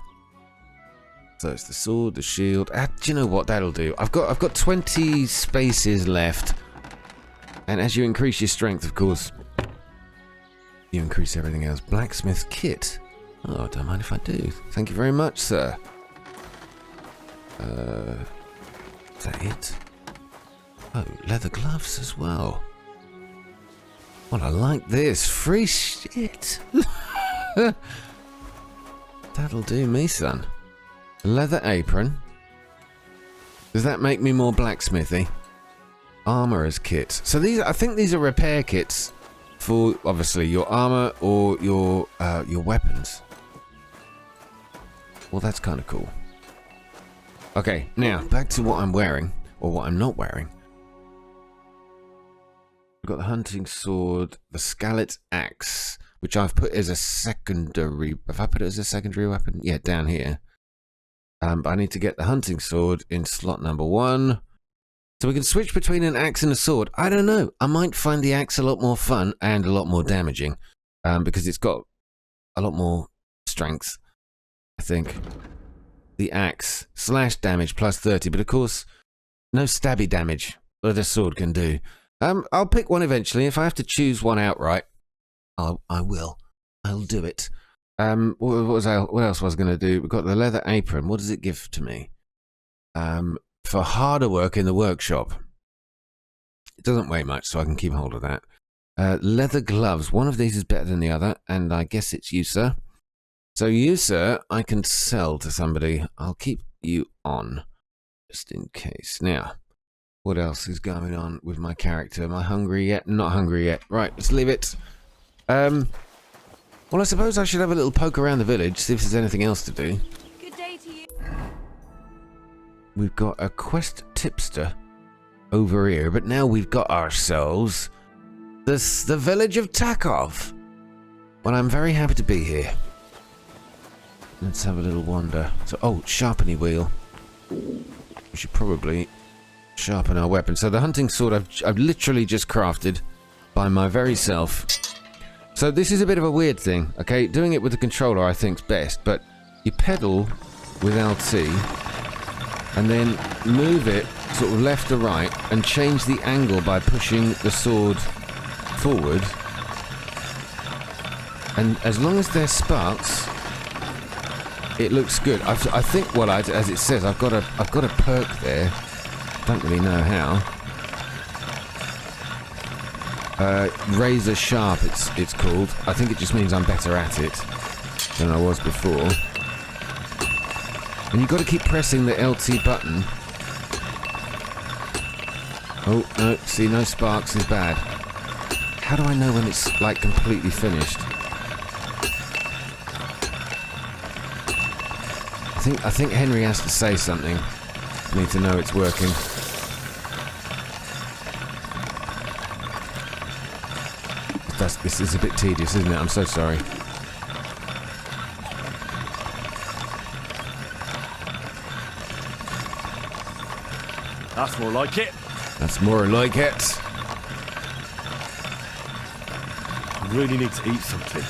Speaker 1: So it's the sword, the shield. Do you know what that'll do? I've got 20 spaces left. And as you increase your strength, of course, you increase everything else. Blacksmith kit. Oh, don't mind if I do. Thank you very much, sir. Is that it? Oh, leather gloves as well. Well, I like this. Free shit. That'll do me, son. Leather apron. Does that make me more blacksmithy? Armorer's kit. So I think these are repair kits for obviously your armor or your weapons. Well, that's kind of cool. Okay, now back to what I'm wearing or what I'm not wearing. We've got the hunting sword, the scarlet axe, which I've put as a secondary. Have I put it as a secondary weapon? Yeah, down here. But I need to get the hunting sword in slot number 1. So we can switch between an axe and a sword. I don't know. I might find the axe a lot more fun and a lot more damaging. Because it's got a lot more strength, I think. The axe. Slash damage plus 30. But of course, no stabby damage that a sword can do. I'll pick one eventually. If I have to choose one outright, I will. I'll do it. What else was I going to do? We've got the leather apron. What does it give to me? For harder work in the workshop. It doesn't weigh much, so I can keep hold of that. Leather gloves. One of these is better than the other, and I guess it's you, sir. So you, sir, I can sell to somebody. I'll keep you on, just in case. Now, what else is going on with my character? Am I hungry yet? Not hungry yet. Right, let's leave it. Well, I suppose I should have a little poke around the village, see if there's anything else to do.
Speaker 5: Good day to you.
Speaker 1: We've got a quest tipster over here, but now we've got ourselves the village of Takov. Well, I'm very happy to be here. Let's have a little wander. So, oh, sharpening wheel. We should probably sharpen our weapon. So the hunting sword I've literally just crafted by my very self. So this is a bit of a weird thing, okay? Doing it with the controller I think's best, but you pedal with LT and then move it sort of left to right and change the angle by pushing the sword forward. And as long as there's sparks, it looks good. I think as it says, I've got a perk there. Don't really know how. Razor sharp, it's called. I think it just means I'm better at it than I was before. And you've got to keep pressing the LT button. Oh, no, see, no sparks is bad. How do I know when it's, like, completely finished? I think Henry has to say something for me to know it's working. This is a bit tedious, isn't it? I'm so sorry.
Speaker 2: That's more like it.
Speaker 1: That's more like it.
Speaker 2: I really need to eat something.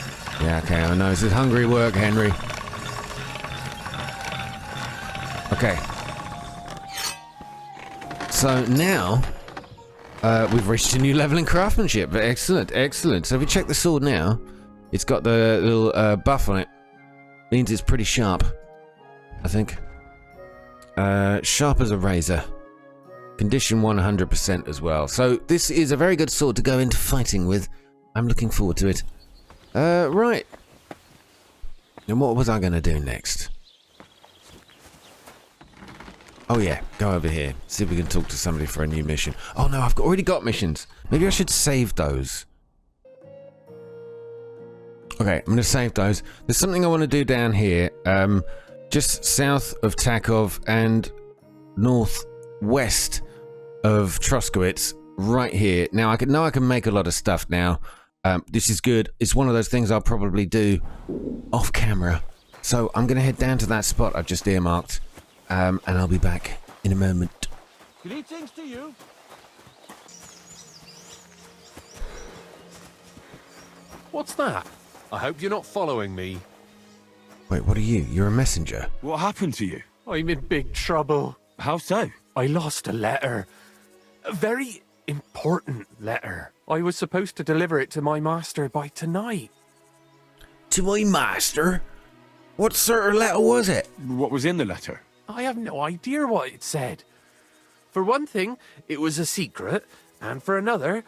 Speaker 1: Yeah, okay, I know. This is hungry work, Henry. Okay. So now, we've reached a new level in craftsmanship. Excellent, excellent. So if we check the sword now, it's got the little buff on it. Means it's pretty sharp, I think. Sharp as a razor. Condition 100% as well. So this is a very good sword to go into fighting with. I'm looking forward to it. Right. And what was I going to do next? Oh yeah, go over here. See if we can talk to somebody for a new mission. Oh no, I've already got missions. Maybe I should save those. Okay, I'm going to save those. There's something I want to do down here. Just south of Takov and northwest of Troskowitz. Right here. Now I can make a lot of stuff now. This is good. It's one of those things I'll probably do off camera. So I'm going to head down to that spot I've just earmarked. And I'll be back in a moment.
Speaker 3: Greetings to you. What's that? I hope you're not following me.
Speaker 1: Wait, what are you? You're a messenger.
Speaker 2: What happened to you?
Speaker 3: I'm in big trouble.
Speaker 2: How so?
Speaker 3: I lost a letter. A very important letter. I was supposed to deliver it to my master by tonight.
Speaker 1: To my master? What sort of letter was it?
Speaker 2: What was in the letter?
Speaker 3: I have no idea what it said. For one thing, it was a secret, and for another,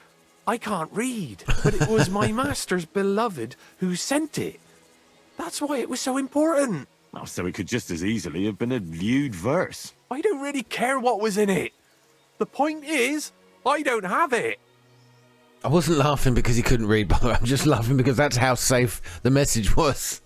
Speaker 3: I can't read. But it was my master's beloved who sent it. That's why it was so important.
Speaker 2: Oh, so it could just as easily have been a lewd verse.
Speaker 3: I don't really care what was in it. The point is, I don't have it.
Speaker 1: I wasn't laughing because he couldn't read, by the way. I'm just laughing because that's how safe the message was.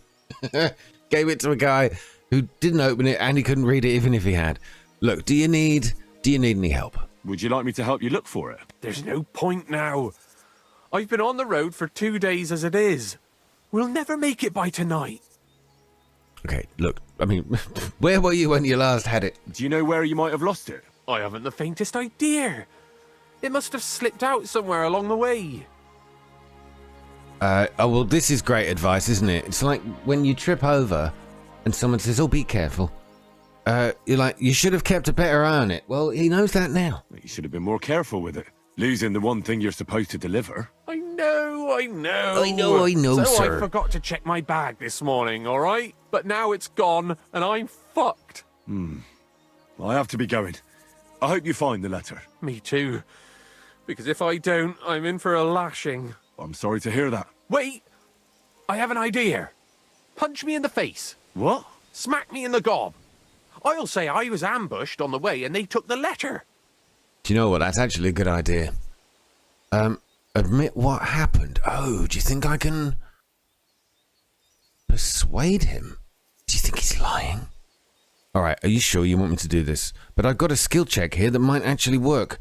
Speaker 1: Gave it to a guy who didn't open it and he couldn't read it even if he had. Look, do you need any help?
Speaker 2: Would you like me to help you look for it?
Speaker 3: There's no point now. I've been on the road for 2 days as it is. We'll never make it by tonight.
Speaker 1: Okay, look, I mean, where were you when you last had it?
Speaker 2: Do you know where you might have lost it?
Speaker 3: I haven't the faintest idea. It must have slipped out somewhere along the way.
Speaker 1: Oh, well, this is great advice, isn't it? It's like when you trip over and someone says, oh, be careful. You're like, you should have kept a better eye on it. Well, he knows that now.
Speaker 2: You should have been more careful with it. Losing the one thing you're supposed to deliver.
Speaker 3: I know,
Speaker 1: So
Speaker 3: So
Speaker 1: sir.
Speaker 3: I forgot to check my bag this morning, all right? But now it's gone, and I'm fucked.
Speaker 2: I have to be going. I hope you find the letter.
Speaker 3: Me too. Because if I don't, I'm in for a lashing.
Speaker 2: I'm sorry to hear that.
Speaker 3: Wait! I have an idea. Punch me in the face.
Speaker 2: What?
Speaker 3: Smack me in the gob. I'll say I was ambushed on the way and they took the letter.
Speaker 1: Do you know what? That's actually a good idea. Admit what happened. Oh, do you think I can persuade him? Do you think he's lying? All right, are you sure you want me to do this? But I've got a skill check here that might actually work.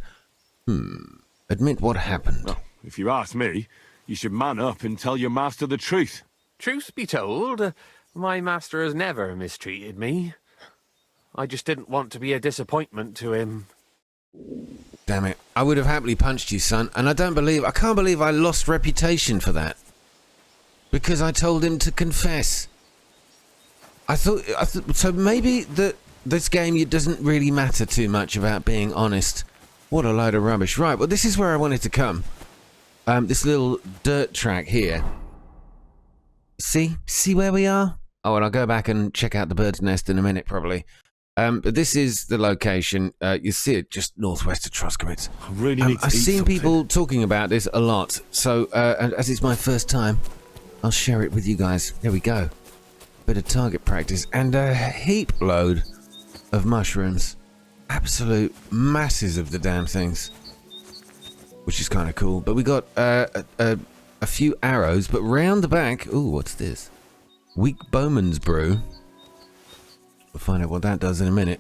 Speaker 1: Admit what happened.
Speaker 2: Well, if you ask me, you should man up and tell your master the truth.
Speaker 3: Truth be told, my master has never mistreated me. I just didn't want to be a disappointment to him.
Speaker 1: Damn it. I would have happily punched you, son, and I can't believe I lost reputation for that. Because I told him to confess. I thought so maybe this game it doesn't really matter too much about being honest. What a load of rubbish. Right, well, this is where I wanted to come. This little dirt track here. See where we are? Oh, and I'll go back and check out the bird's nest in a minute, probably. But this is the location. You see it just northwest of Troskowitz.
Speaker 2: I really need to
Speaker 1: I've
Speaker 2: eat
Speaker 1: seen
Speaker 2: something.
Speaker 1: people talking about this a lot. So, as it's my first time, I'll share it with you guys. There we go. Bit of target practice and a heap load of mushrooms. Absolute masses of the damn things. Which is kind of cool. But we got a few arrows. But round the back... Ooh, what's this? Weak Bowman's Brew. We'll find out what that does in a minute.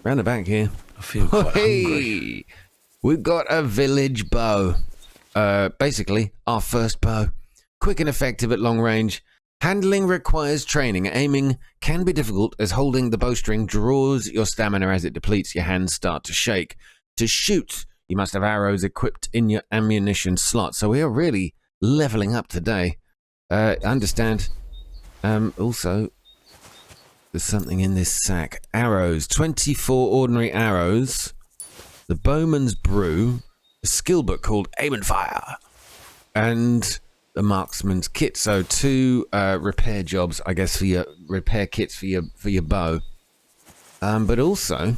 Speaker 1: Round the back here.
Speaker 2: I feel quite hungry.
Speaker 1: We've got a village bow. Basically, our first bow. Quick and effective at long range. Handling requires training. Aiming can be difficult as holding the bowstring draws your stamina as it depletes. Your hands start to shake. To shoot, you must have arrows equipped in your ammunition slot. So we are really leveling up today. Understand. Also, there's something in this sack. Arrows. 24 ordinary arrows. The Bowman's Brew. A skill book called Aim and Fire. And the Marksman's Kit. So 2 repair jobs, I guess, for your repair kits for your bow. But also...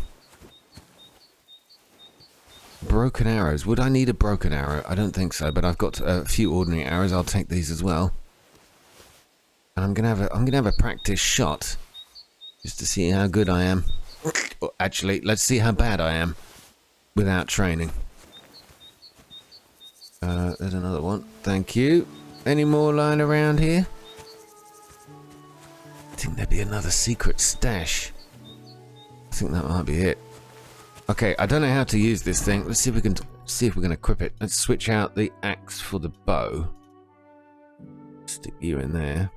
Speaker 1: broken arrows. Would I need a broken arrow? I don't think so, but I've got a few ordinary arrows. I'll take these as well. And I'm gonna have a practice shot. Just to see how good I am. Well, actually, let's see how bad I am. Without training. There's another one. Thank you. Any more lying around here? I think there'd be another secret stash. I think that might be it. Okay, I don't know how to use this thing. Let's see if we can equip it. Let's switch out the axe for the bow. Stick you in there.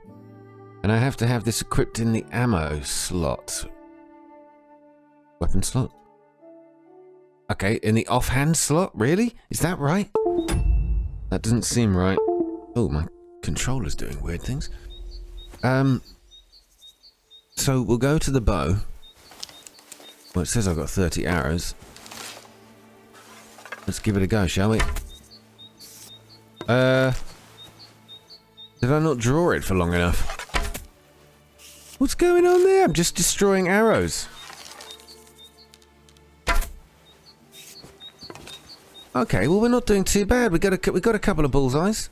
Speaker 1: And I have to have this equipped in the ammo slot. Weapon slot? Okay, in the offhand slot? Really? Is that right? That doesn't seem right. Oh, my controller's doing weird things. So we'll go to the bow. Well, it says I've got 30 arrows. Let's give it a go, shall we? Did I not draw it for long enough? What's going on there? I'm just destroying arrows. Okay, well, we're not doing too bad. We got a couple of bullseyes.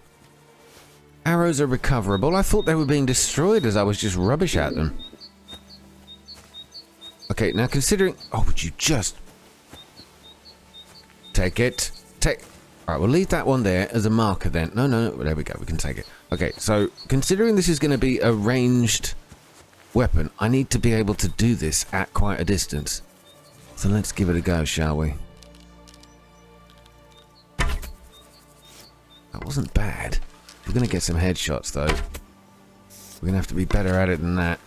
Speaker 1: Arrows are recoverable. I thought they were being destroyed as I was just rubbish at them. Okay, now considering... oh, would you just... take it. Alright, we'll leave that one there as a marker then. No, there we go. We can take it. Okay, so considering this is going to be a ranged weapon, I need to be able to do this at quite a distance. So let's give it a go, shall we? That wasn't bad. We're going to get some headshots, though. We're going to have to be better at it than that.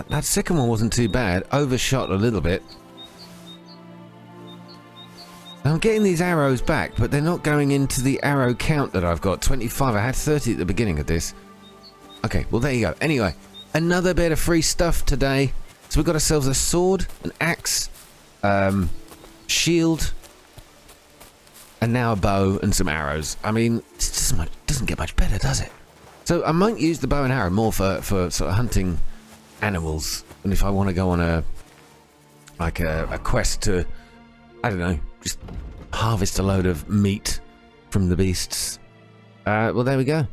Speaker 1: That second one wasn't too bad. Overshot a little bit. Now I'm getting these arrows back, but they're not going into the arrow count that I've got. 25. I had 30 at the beginning of this. Okay, well, there you go. Anyway, another bit of free stuff today. So we've got ourselves a sword, an axe, shield, and now a bow and some arrows. I mean, it doesn't get much better, does it? So I might use the bow and arrow more for sort of hunting animals, and if I want to go on a quest to, I don't know, just harvest a load of meat from the beasts. Well, there we go.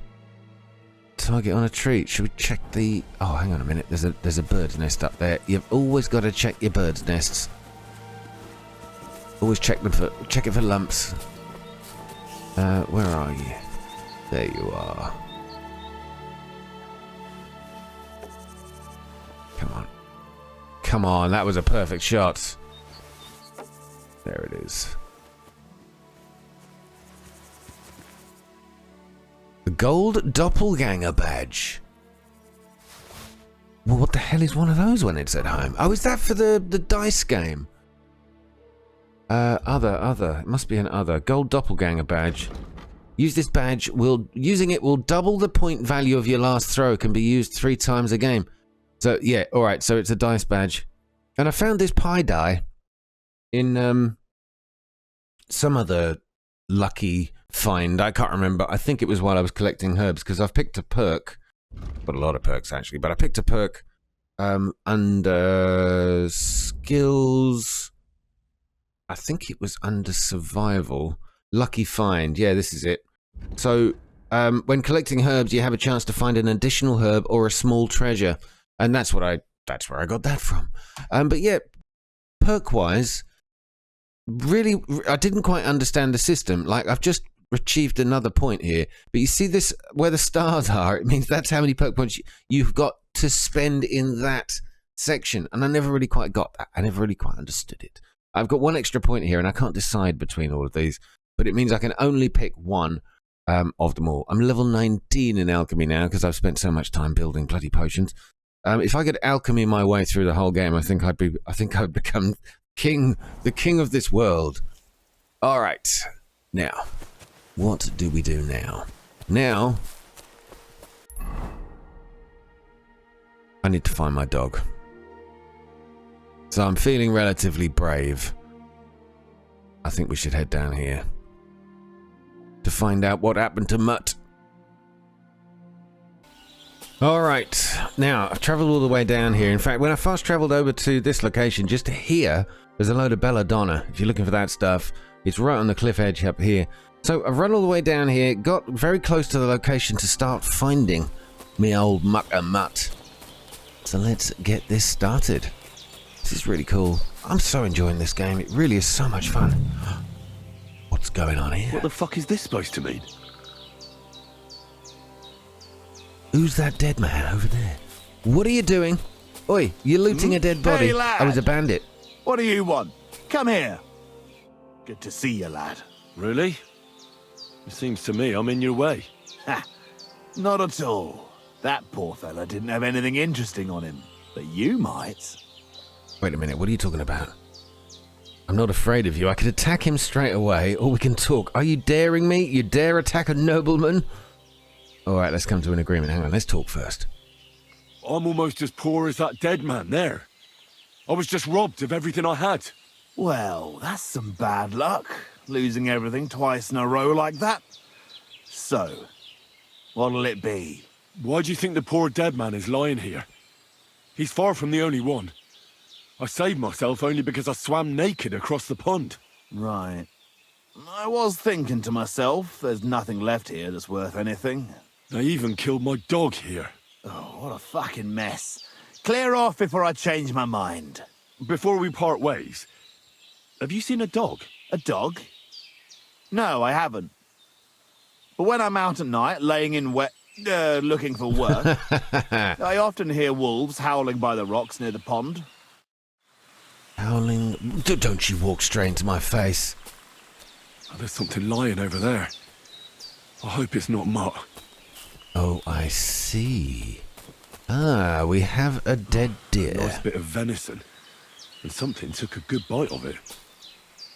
Speaker 1: Target on a tree. Should we check the... oh, hang on a minute. There's a bird's nest up there. You've always got to check your bird's nests. Always check it for lumps. Where are you? There you are. Come on. Come on, that was a perfect shot. There it is. The gold doppelganger badge. Well, what the hell is one of those when it's at home? Oh, is that for the dice game? Other. It must be an other. Gold doppelganger badge. Use this badge. Using it will double the point value of your last throw. Can be used 3 times a game. So, yeah, alright, so it's a dice badge. And I found this pie die in some other lucky find. I can't remember. I think it was while I was collecting herbs, because I've picked a perk. Got a lot of perks, actually, but I picked a perk under skills. I think it was under survival. Lucky find. Yeah, this is it. So, when collecting herbs, you have a chance to find an additional herb or a small treasure. And that's where I got that from. But yeah, perk-wise, really, I didn't quite understand the system. Like, I've just achieved another point here. But you see this, where the stars are, it means that's how many perk points you've got to spend in that section. And I never really quite got that. I never really quite understood it. I've got 1 extra point here, and I can't decide between all of these. But it means I can only pick one of them all. I'm level 19 in Alchemy now, because I've spent so much time building bloody potions. If I could alchemy my way through the whole game, I think I'd become the king of this world. All right, now, what do we do now? Now, I need to find my dog. So I'm feeling relatively brave. I think we should head down here to find out what happened to Mutt. All right, now I've travelled all the way down here. In fact, when I first travelled over to this location, just here, there's a load of belladonna. If you're looking for that stuff, it's right on the cliff edge up here. So I've run all the way down here, got very close to the location to start finding me old Mutt. So let's get this started. This is really cool. I'm so enjoying this game. It really is so much fun. What's going on here?
Speaker 2: What the fuck is this supposed to mean?
Speaker 1: Who's that dead man over there? What are you doing? Oi, you're looting a dead body.
Speaker 7: Hey, lad.
Speaker 1: I was a bandit.
Speaker 7: What do you want? Come here. Good to see you, lad.
Speaker 2: Really? It seems to me I'm in your way.
Speaker 7: Ha! Not at all. That poor fella didn't have anything interesting on him. But you might.
Speaker 1: Wait a minute, what are you talking about? I'm not afraid of you. I could attack him straight away, or we can talk. Are you daring me? You dare attack a nobleman? Alright, let's come to an agreement. Hang on, let's talk first.
Speaker 2: I'm almost as poor as that dead man there. I was just robbed of everything I had.
Speaker 7: Well, that's some bad luck. Losing everything twice in a row like that. So, what'll it be?
Speaker 2: Why do you think the poor dead man is lying here? He's far from the only one. I saved myself only because I swam naked across the pond.
Speaker 7: Right. I was thinking to myself, there's nothing left here that's worth anything.
Speaker 2: They even killed my dog here.
Speaker 7: Oh, what a fucking mess. Clear off before I change my mind.
Speaker 2: Before we part ways, have you seen a dog?
Speaker 7: A dog? No, I haven't. But when I'm out at night, laying in wet, looking for work, I often hear wolves howling by the rocks near the pond.
Speaker 1: Howling? Don't you walk straight into my face.
Speaker 2: Oh, there's something lying over there. I hope it's not Mutt.
Speaker 1: Oh, I see. Ah, we have a dead deer.
Speaker 2: Nice bit of venison. And something took a good bite of it.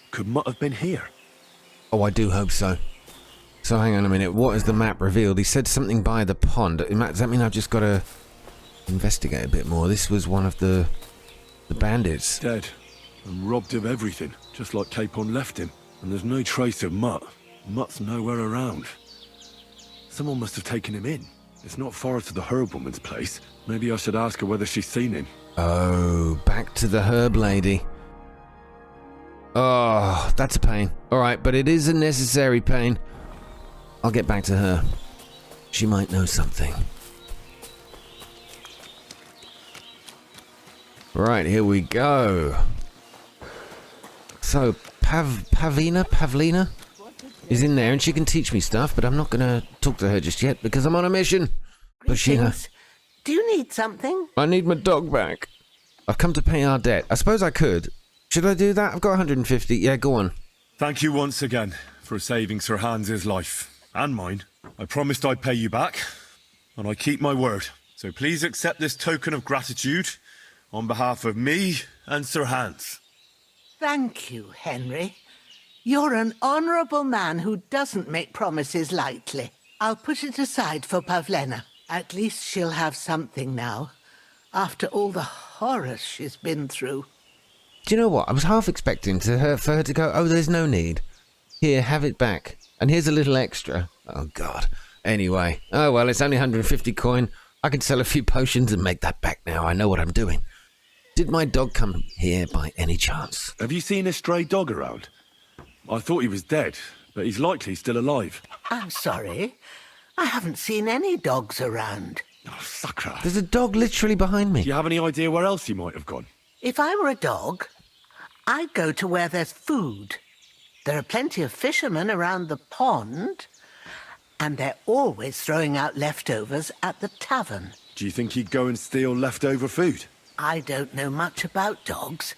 Speaker 2: Could Mutt have been here?
Speaker 1: Oh, I do hope so. So hang on a minute, what has the map revealed? He said something by the pond. Does that mean I've just got to investigate a bit more? This was one of the bandits.
Speaker 2: Dead. And robbed of everything, just like Capon left him. And there's no trace of Mutt. Mutt's nowhere around. Someone must have taken him in. It's not far to the herb woman's place. Maybe I should ask her whether she's seen him.
Speaker 1: Oh, back to the herb lady. Oh, that's a pain. Alright, but it is a necessary pain. I'll get back to her. She might know something. Right, here we go. So, Pavlina is in there, and she can teach me stuff, but I'm not going to talk to her just yet, because I'm on a mission.
Speaker 8: Greetings. Do you need something?
Speaker 1: I need my dog back. I've come to pay our debt. I suppose I could. Should I do that? I've got 150. Yeah, go on.
Speaker 2: Thank you once again for saving Sir Hans's life. And mine. I promised I'd pay you back, and I keep my word. So please accept this token of gratitude on behalf of me and Sir Hans.
Speaker 8: Thank you, Henry. You're an honourable man who doesn't make promises lightly. I'll put it aside for Pavlena. At least she'll have something now, after all the horrors she's been through.
Speaker 1: Do you know what? I was half expecting for her to go, oh, there's no need. Here, have it back. And here's a little extra. Oh, God. Anyway. Oh, well, it's only 150 coin. I can sell a few potions and make that back now. I know what I'm doing. Did my dog come here by any chance?
Speaker 2: Have you seen a stray dog around? I thought he was dead, but he's likely still alive.
Speaker 8: I'm sorry. I haven't seen any dogs around.
Speaker 2: Oh, sucker.
Speaker 1: There's a dog literally behind me.
Speaker 2: Do you have any idea where else he might have gone?
Speaker 8: If I were a dog, I'd go to where there's food. There are plenty of fishermen around the pond, and they're always throwing out leftovers at the tavern.
Speaker 2: Do you think he'd go and steal leftover food?
Speaker 8: I don't know much about dogs.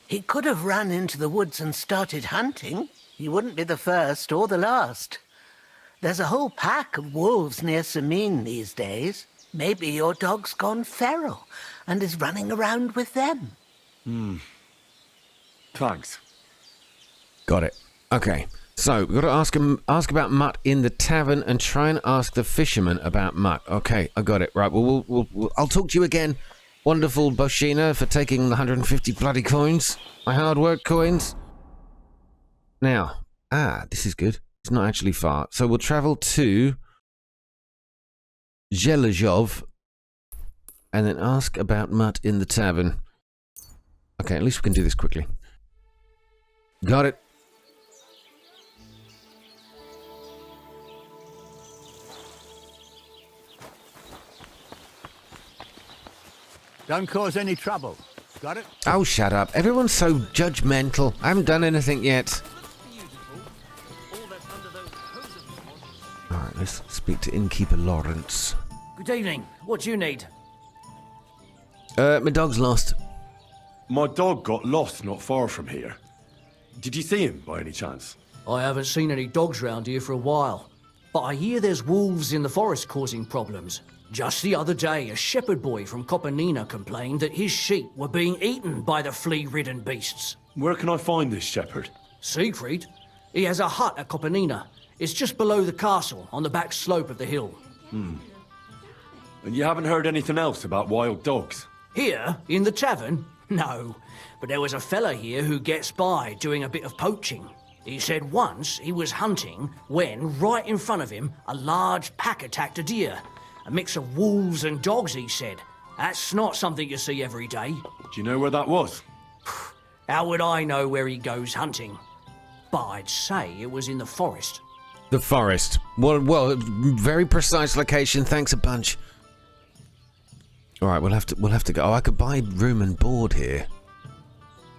Speaker 8: He could have run into the woods and started hunting. He wouldn't be the first or the last. There's a whole pack of wolves near Samine these days. Maybe your dog's gone feral and is running around with them.
Speaker 2: Thanks.
Speaker 1: Got it. Okay. So, we've got to ask about Mutt in the tavern and try and ask the fisherman about Mutt. Okay, I got it. Right, well, I'll talk to you again. Wonderful Boshina for taking the 150 bloody coins. My hard work coins. Now, this is good. It's not actually far. So we'll travel to Jelazhov and then ask about Mutt in the tavern. Okay, at least we can do this quickly. Got it.
Speaker 9: Don't cause any trouble. Got it?
Speaker 1: Oh, shut up. Everyone's so judgmental. I haven't done anything yet. Alright, let's speak to innkeeper Lawrence.
Speaker 10: Good evening. What do you need?
Speaker 1: My dog's lost.
Speaker 2: My dog got lost not far from here. Did you see him by any chance?
Speaker 10: I haven't seen any dogs round here for a while, but I hear there's wolves in the forest causing problems. Just the other day, a shepherd boy from Copenina complained that his sheep were being eaten by the flea-ridden beasts.
Speaker 2: Where can I find this shepherd?
Speaker 10: Siegfried? He has a hut at Copenina. It's just below the castle, on the back slope of the hill.
Speaker 2: And you haven't heard anything else about wild dogs?
Speaker 10: Here, in the tavern? No, but there was a fella here who gets by doing a bit of poaching. He said once he was hunting when, right in front of him, a large pack attacked a deer. A mix of wolves and dogs, he said. That's not something you see every day.
Speaker 2: Do you know where that was?
Speaker 10: How would I know where he goes hunting? But I'd say it was in the forest.
Speaker 1: The forest. Well, very precise location. Thanks a bunch. All right, we'll have to go. Oh, I could buy room and board here.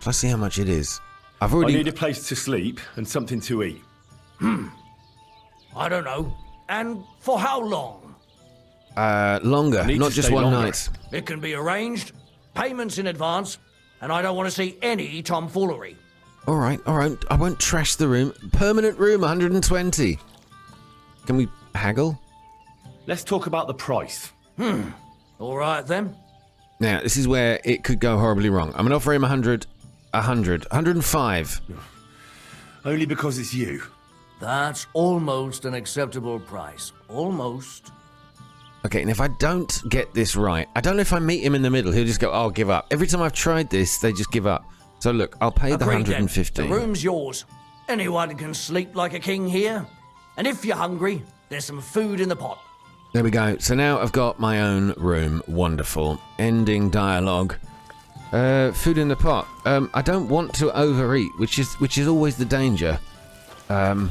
Speaker 1: Let's see how much it is. I
Speaker 2: need a place to sleep and something to eat.
Speaker 10: I don't know. And for how long?
Speaker 1: Longer, not just one night.
Speaker 10: It can be arranged. Payments in advance. And I don't want to see any tomfoolery.
Speaker 1: All right. I won't trash the room. Permanent room, 120. Can we haggle?
Speaker 2: Let's talk about the price.
Speaker 10: All right, then.
Speaker 1: Now, this is where it could go horribly wrong. I'm going to offer him 105.
Speaker 2: Only because it's you.
Speaker 10: That's almost an acceptable price. Almost.
Speaker 1: Okay, and if I don't get this right, I don't know if I meet him in the middle, he'll just go, I'll give up. Every time I've tried this, they just give up. So look, I'll pay the 115.
Speaker 10: The room's yours. Anyone can sleep like a king here. And if you're hungry, there's some food in the pot.
Speaker 1: There we go. So now I've got my own room. Wonderful. Ending dialogue. Food in the pot. I don't want to overeat, which is always the danger. But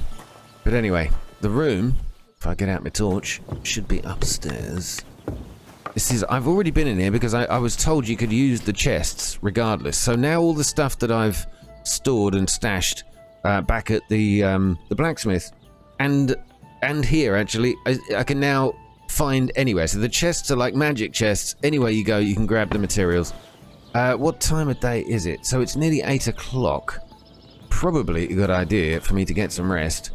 Speaker 1: anyway, the room, if I get out my torch, should be upstairs. I've already been in here because I was told you could use the chests regardless. So now all the stuff that I've stored and stashed back at the blacksmith and here actually, I can now find anywhere. So the chests are like magic chests. Anywhere you go, you can grab the materials. What time of day is it? So it's nearly 8 o'clock. Probably a good idea for me to get some rest.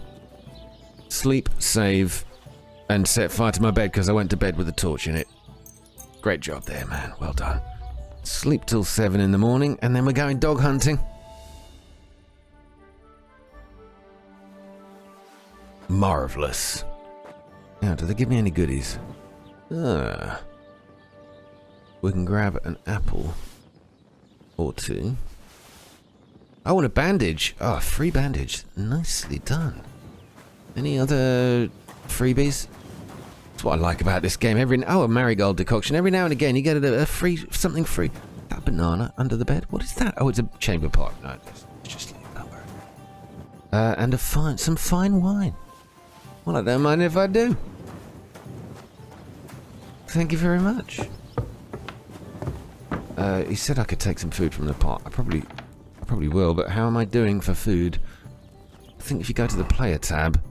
Speaker 1: Sleep, save, and set fire to my bed because I went to bed with a torch in it. Great job there, man. Well done. Sleep till 7 in the morning, and then we're going dog hunting. Marvellous. Now, do they give me any goodies? We can grab an apple or two. Oh, and a bandage. Oh, a free bandage. Nicely done. Any other freebies? That's what I like about this game. A marigold decoction. Every now and again you get a free, something free. That banana under the bed. What is that? Oh, it's a chamber pot. No, just leave that where. And some fine wine. Well, I don't mind if I do. Thank you very much. He said I could take some food from the pot. I probably will, but how am I doing for food? I think if you go to the player tab,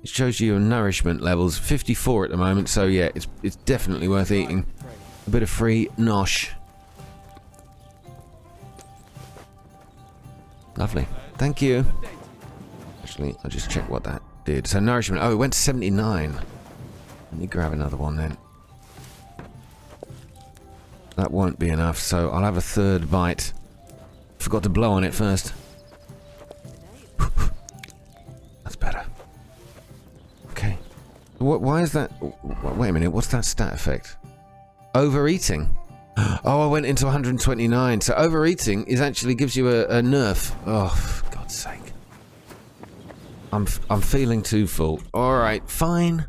Speaker 1: it shows you your nourishment levels. 54 at the moment, so yeah, it's definitely worth eating. A bit of free nosh. Lovely. Thank you. Actually, I'll just check what that did. So nourishment, it went to 79. Let me grab another one then. That won't be enough, so I'll have a third bite. Forgot to blow on it first. That's better. Okay. Why is that? Wait a minute, what's that stat effect? Overeating. Oh, I went into 129. So overeating actually gives you a nerf. Oh, for God's sake. I'm feeling too full. Alright, fine.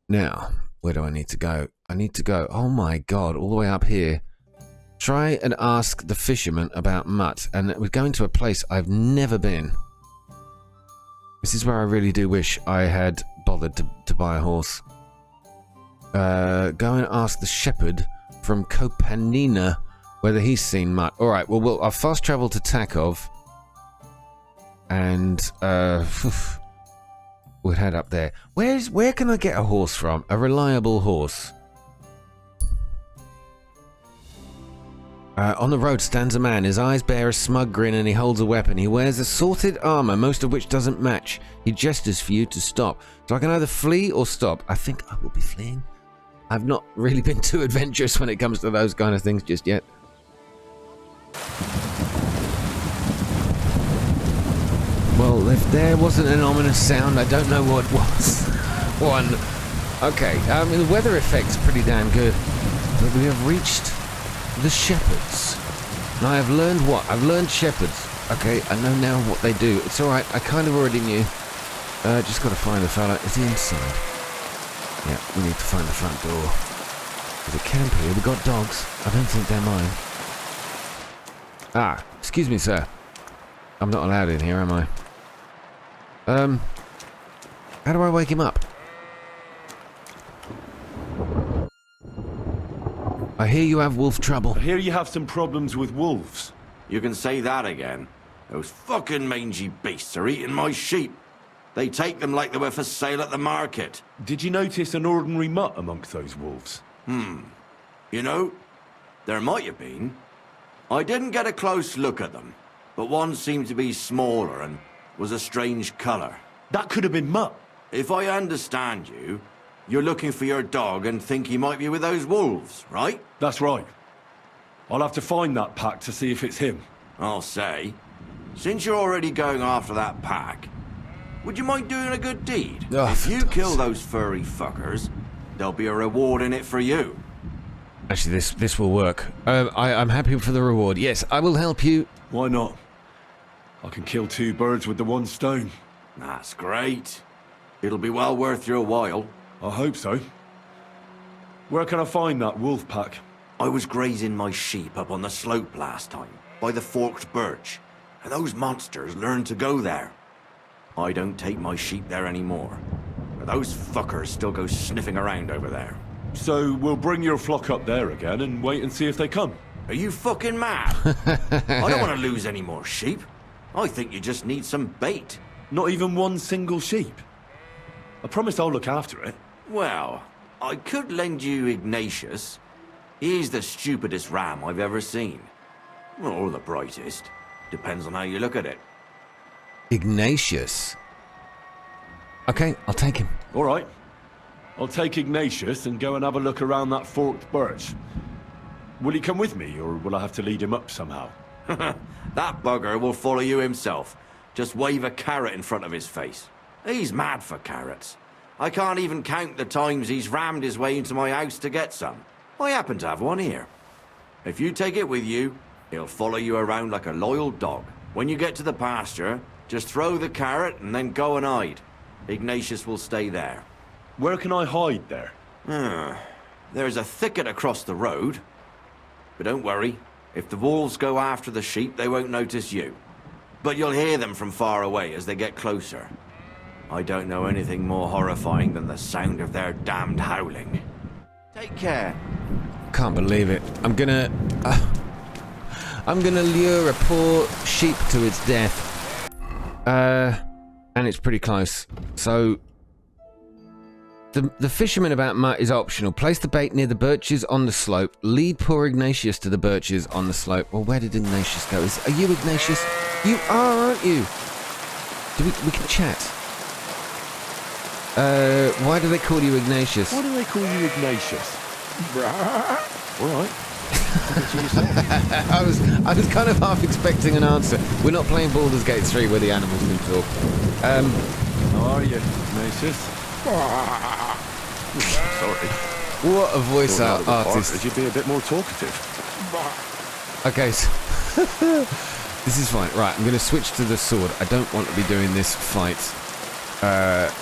Speaker 1: Now, where do I need to go? I need to go. Oh my god, all the way up here. Try and ask the fisherman about Mutt. And we're going to a place I've never been. This is where I really do wish I had bothered to buy a horse. Go and ask the shepherd from Kopanina whether he's seen Mutt. Alright, well, I'll fast travel to Takov. And, we'll head up there. Where can I get a horse from? A reliable horse. On the road stands a man. His eyes bear a smug grin and he holds a weapon. He wears assorted armor, most of which doesn't match. He gestures for you to stop. So I can either flee or stop. I think I will be fleeing. I've not really been too adventurous when it comes to those kind of things just yet. Well, if there wasn't an ominous sound, I don't know what was. One. Okay, the weather effect's pretty damn good. But we have reached the shepherds. And I have learned what? I've learned shepherds. Okay, I know now what they do. It's alright, I kind of already knew. Just got to find the fella. Is he inside? Yeah, we need to find the front door. There's a camp here. We've got dogs. I don't think they're mine. Ah, excuse me, sir. I'm not allowed in here, am I? How do I wake him up? I hear you have wolf trouble.
Speaker 2: I hear you have some problems with wolves.
Speaker 11: You can say that again. Those fucking mangy beasts are eating my sheep. They take them like they were for sale at the market.
Speaker 2: Did you notice an ordinary mutt amongst those wolves?
Speaker 11: You know, there might have been. I didn't get a close look at them, but one seemed to be smaller and was a strange colour.
Speaker 2: That could have been Mutt.
Speaker 11: If I understand you, you're looking for your dog and think he might be with those wolves, right?
Speaker 2: That's right. I'll have to find that pack to see if it's him.
Speaker 11: I'll say, since you're already going after that pack, would you mind doing a good deed?
Speaker 1: Oh,
Speaker 11: if you kill those furry fuckers, there'll be a reward in it for you.
Speaker 1: Actually, this will work. I'm happy for the reward. Yes, I will help you.
Speaker 2: Why not? I can kill 2 birds with the 1 stone.
Speaker 11: That's great. It'll be well worth your while.
Speaker 2: I hope so. Where can I find that wolf pack?
Speaker 11: I was grazing my sheep up on the slope last time, by the forked birch, and those monsters learned to go there. I don't take my sheep there anymore, but those fuckers still go sniffing around over there.
Speaker 2: So we'll bring your flock up there again and wait and see if they come.
Speaker 11: Are you fucking mad? I don't want to lose any more sheep. I think you just need some bait.
Speaker 2: Not even 1 single sheep. I promise I'll look after it.
Speaker 11: Well, I could lend you Ignatius. He's the stupidest ram I've ever seen. Or the brightest. Depends on how you look at it.
Speaker 1: Ignatius. Okay, I'll take him.
Speaker 2: All right. I'll take Ignatius and go and have a look around that forked birch. Will he come with me, or will I have to lead him up somehow?
Speaker 11: That bugger will follow you himself. Just wave a carrot in front of his face. He's mad for carrots. I can't even count the times he's rammed his way into my house to get some. I happen to have one here. If you take it with you, he'll follow you around like a loyal dog. When you get to the pasture, just throw the carrot and then go and hide. Ignatius will stay there.
Speaker 2: Where can I hide there?
Speaker 11: There's a thicket across the road. But don't worry, if the wolves go after the sheep, they won't notice you. But you'll hear them from far away as they get closer. I don't know anything more horrifying than the sound of their damned howling. Take care.
Speaker 1: Can't believe it. I'm gonna lure a poor sheep to its death. And it's pretty close. So the fisherman about Mutt is optional. Place the bait near the birches on the slope. Lead poor Ignatius to the birches on the slope. Well, where did Ignatius go? Are you Ignatius? You are, aren't you? We can chat. Why do they call you Ignatius?
Speaker 2: Why do they call you Ignatius? All right.
Speaker 1: I was kind of half expecting an answer. We're not playing Baldur's Gate 3 where the animals can talk.
Speaker 2: How are you, Ignatius? Sorry.
Speaker 1: What a voice artist.
Speaker 2: You'd be a bit more talkative.
Speaker 1: Okay, so this is fine. Right, I'm going to switch to the sword. I don't want to be doing this fight.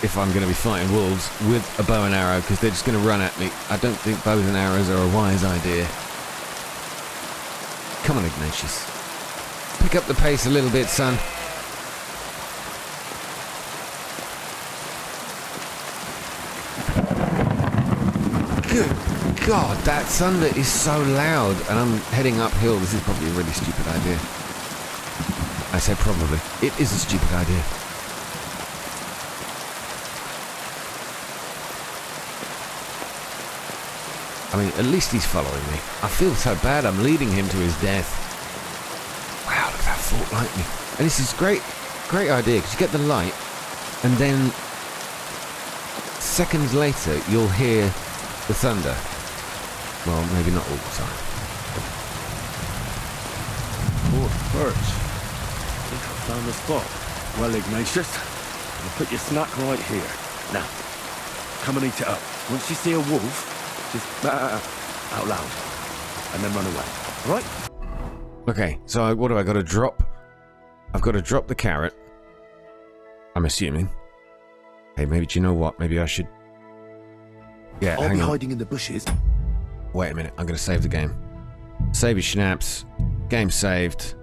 Speaker 1: if I'm going to be fighting wolves with a bow and arrow, because they're just going to run at me. I don't think bows and arrows are a wise idea. Come on, Ignatius. Pick up the pace a little bit, son. Good God, that thunder is so loud, and I'm heading uphill. This is probably a really stupid idea. I said probably. It is a stupid idea. I mean, at least he's following me. I feel so bad I'm leading him to his death. Wow, look at that fault lightning. And this is great idea, because you get the light, and then seconds later you'll hear the thunder. Well, maybe not all the time.
Speaker 2: Fort Birch. I think I found the spot. Well, Ignatius, I'll put your snack right here. Now, come and eat it up. Once you see a wolf, just out loud, and then run away. All right?
Speaker 1: Okay, so what have I got to drop? I've got to drop the carrot. I'm assuming. Hey, maybe, do you know what? Maybe I should... Yeah,
Speaker 2: I'll
Speaker 1: hang
Speaker 2: be
Speaker 1: on.
Speaker 2: hiding in the bushes.
Speaker 1: Wait a minute, I'm going to save the game. Save your schnapps. Game saved.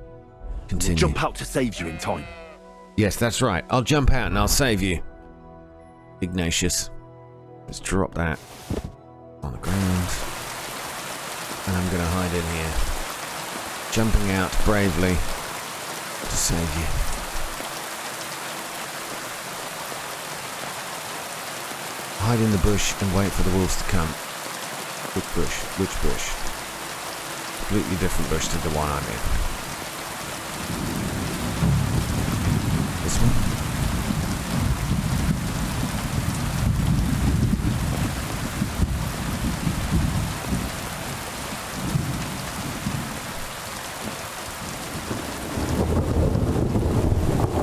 Speaker 1: Continue.
Speaker 2: We'll jump out to save you in time.
Speaker 1: Yes, that's right. I'll jump out and I'll save you. Ignatius. Let's drop that on the ground. And I'm going to hide in here. Jumping out bravely to save you. Hide in the bush and wait for the wolves to come. Which bush? Which bush? Completely different bush to the one I'm in. This one?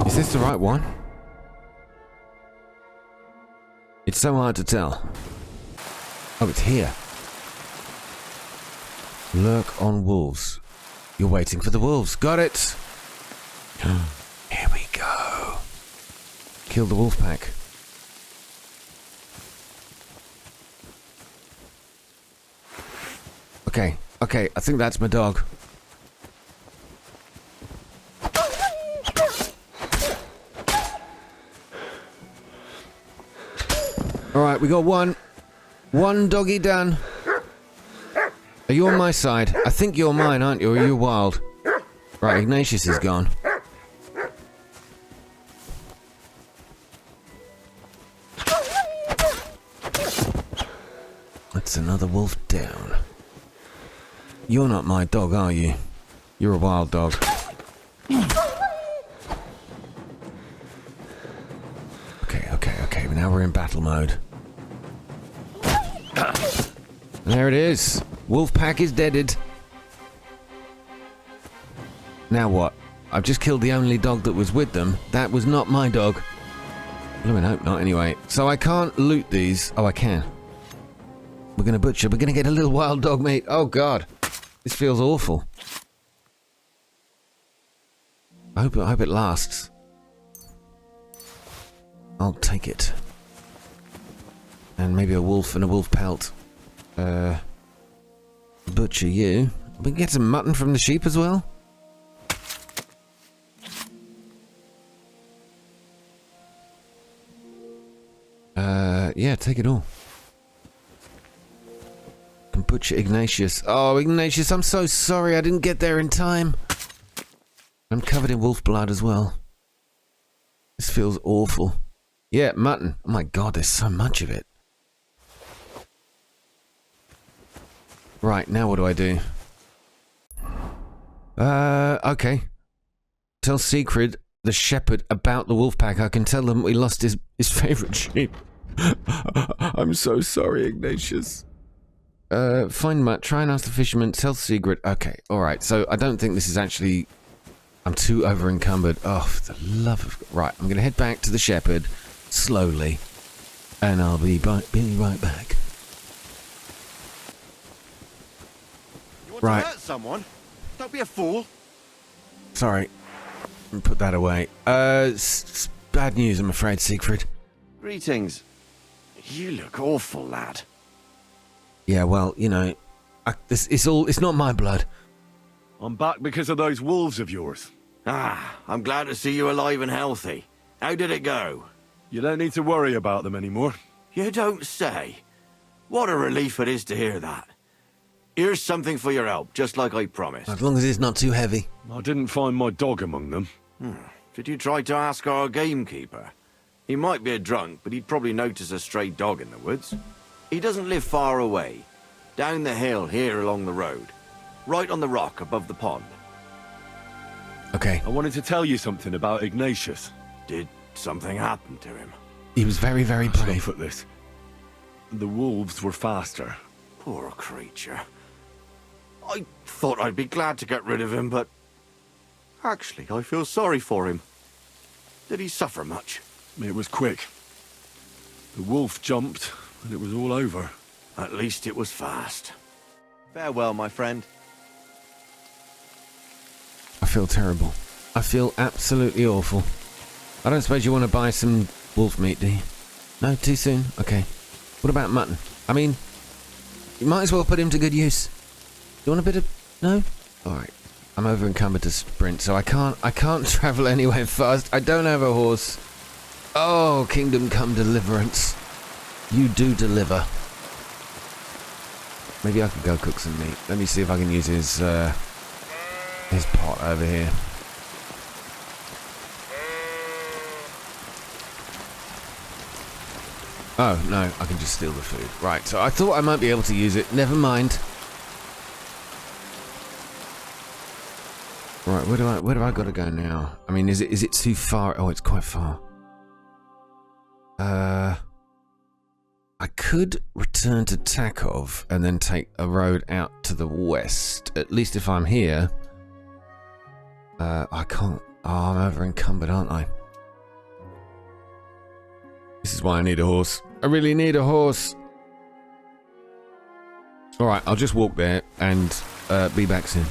Speaker 1: Is this the right one? It's so hard to tell. Oh, it's here. Lurk on wolves. You're waiting for the wolves. Got it! Here we go. Kill the wolf pack. Okay, I think that's my dog. Alright, we got one doggy done. Are you on my side? I think you're mine, aren't you? Or are you wild? Right, Ignatius is gone. That's another wolf down. You're not my dog, are you? You're a wild dog. Okay, now we're in battle mode. There it is. Wolf pack is deaded. Now what? I've just killed the only dog that was with them. That was not my dog. I hope not, anyway. So I can't loot these. Oh, I can. We're gonna butcher. We're gonna get a little wild dog meat. Oh, God. This feels awful. I hope it lasts. I'll take it. And maybe a wolf and a wolf pelt. Butcher you. We can get some mutton from the sheep as well. Yeah, take it all. Can butcher Ignatius. Oh, Ignatius, I'm so sorry I didn't get there in time. I'm covered in wolf blood as well. This feels awful. Yeah, mutton. Oh my God, there's so much of it. Right, now what do I do? Okay. Tell Siegfried, the shepherd, about the wolf pack. I can tell them we lost his favourite sheep. I'm so sorry, Ignatius. Find Mutt, try and ask the fisherman, tell Siegfried. Okay, alright, so I don't think this is actually... I'm too over-encumbered. Oh, for the love of... Right, I'm going to head back to the shepherd, slowly, and I'll be right back.
Speaker 11: You want
Speaker 1: Right.
Speaker 11: to hurt someone? Don't be a fool.
Speaker 1: Sorry. Put that away. Bad news, I'm afraid, Siegfried.
Speaker 11: Greetings. You look awful, lad.
Speaker 1: Yeah, well, you know, it's not my blood.
Speaker 2: I'm back because of those wolves of yours.
Speaker 11: Ah, I'm glad to see you alive and healthy. How did it go?
Speaker 2: You don't need to worry about them anymore.
Speaker 11: You don't say. What a relief it is to hear that. Here's something for your help, just like I promised.
Speaker 1: As long as it's not too heavy.
Speaker 2: I didn't find my dog among them.
Speaker 11: Did you try to ask our gamekeeper? He might be a drunk, but he'd probably notice a stray dog in the woods. He doesn't live far away. Down the hill here along the road. Right on the rock above the pond.
Speaker 1: Okay.
Speaker 2: I wanted to tell you something about Ignatius.
Speaker 11: Did something happen to him?
Speaker 1: He was very, very brave.
Speaker 2: At this. The wolves were faster.
Speaker 11: Poor creature. I thought I'd be glad to get rid of him, but... Actually, I feel sorry for him. Did he suffer much?
Speaker 2: It was quick. The wolf jumped, and it was all over.
Speaker 11: At least it was fast.
Speaker 12: Farewell, my friend.
Speaker 1: I feel terrible. I feel absolutely awful. I don't suppose you want to buy some wolf meat, do you? No, too soon? Okay. What about mutton? I mean, you might as well put him to good use. You want a bit of... No? Alright. I'm over encumbered to sprint, so I can't travel anywhere fast. I don't have a horse. Oh, kingdom come deliverance. You do deliver. Maybe I could go cook some meat. Let me see if I can use his pot over here. Oh, no, I can just steal the food. Right, so I thought I might be able to use it. Never mind. Right, where do I gotta go now? I mean, is it too far? Oh, it's quite far. I could return to Takov and then take a road out to the west. At least if I'm here. I can't. Oh, I'm over encumbered, aren't I? This is why I need a horse. I really need a horse. Alright, I'll just walk there and be back soon.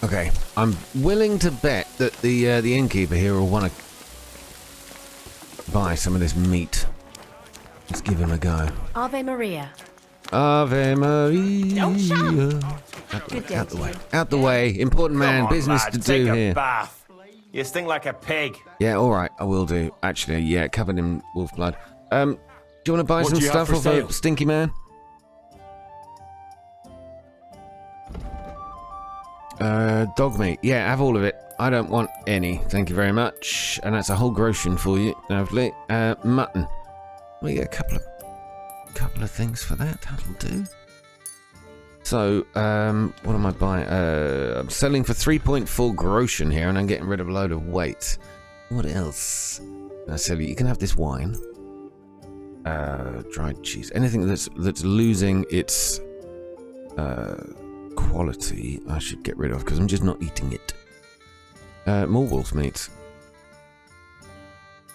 Speaker 1: Okay, I'm willing to bet that the innkeeper here will want to buy some of this meat. Let's give him a go.
Speaker 5: Ave Maria.
Speaker 1: Ave Maria.
Speaker 5: Don't shout.
Speaker 1: Out the way. Out the way. Important man.
Speaker 6: Come on,
Speaker 1: Business
Speaker 6: lad,
Speaker 1: to
Speaker 6: take
Speaker 1: do
Speaker 6: a
Speaker 1: here.
Speaker 6: bath. You stink like a pig.
Speaker 1: Yeah, alright, I will do. Actually, yeah, covered in wolf blood. Do you want to buy
Speaker 2: What
Speaker 1: some
Speaker 2: do you have
Speaker 1: stuff
Speaker 2: for
Speaker 1: off
Speaker 2: sale?
Speaker 1: a stinky man? Dog meat. Yeah, have all of it. I don't want any. Thank you very much. And that's a whole groschen for you. Lovely. Mutton. We get a couple of things for that. That'll do. So, what am I buying? I'm selling for 3.4 groschen here, and I'm getting rid of a load of weight. What else? I sell you. You can have this wine. Dried cheese. Anything that's losing its quality, I should get rid of because I'm just not eating it. More wolf meat.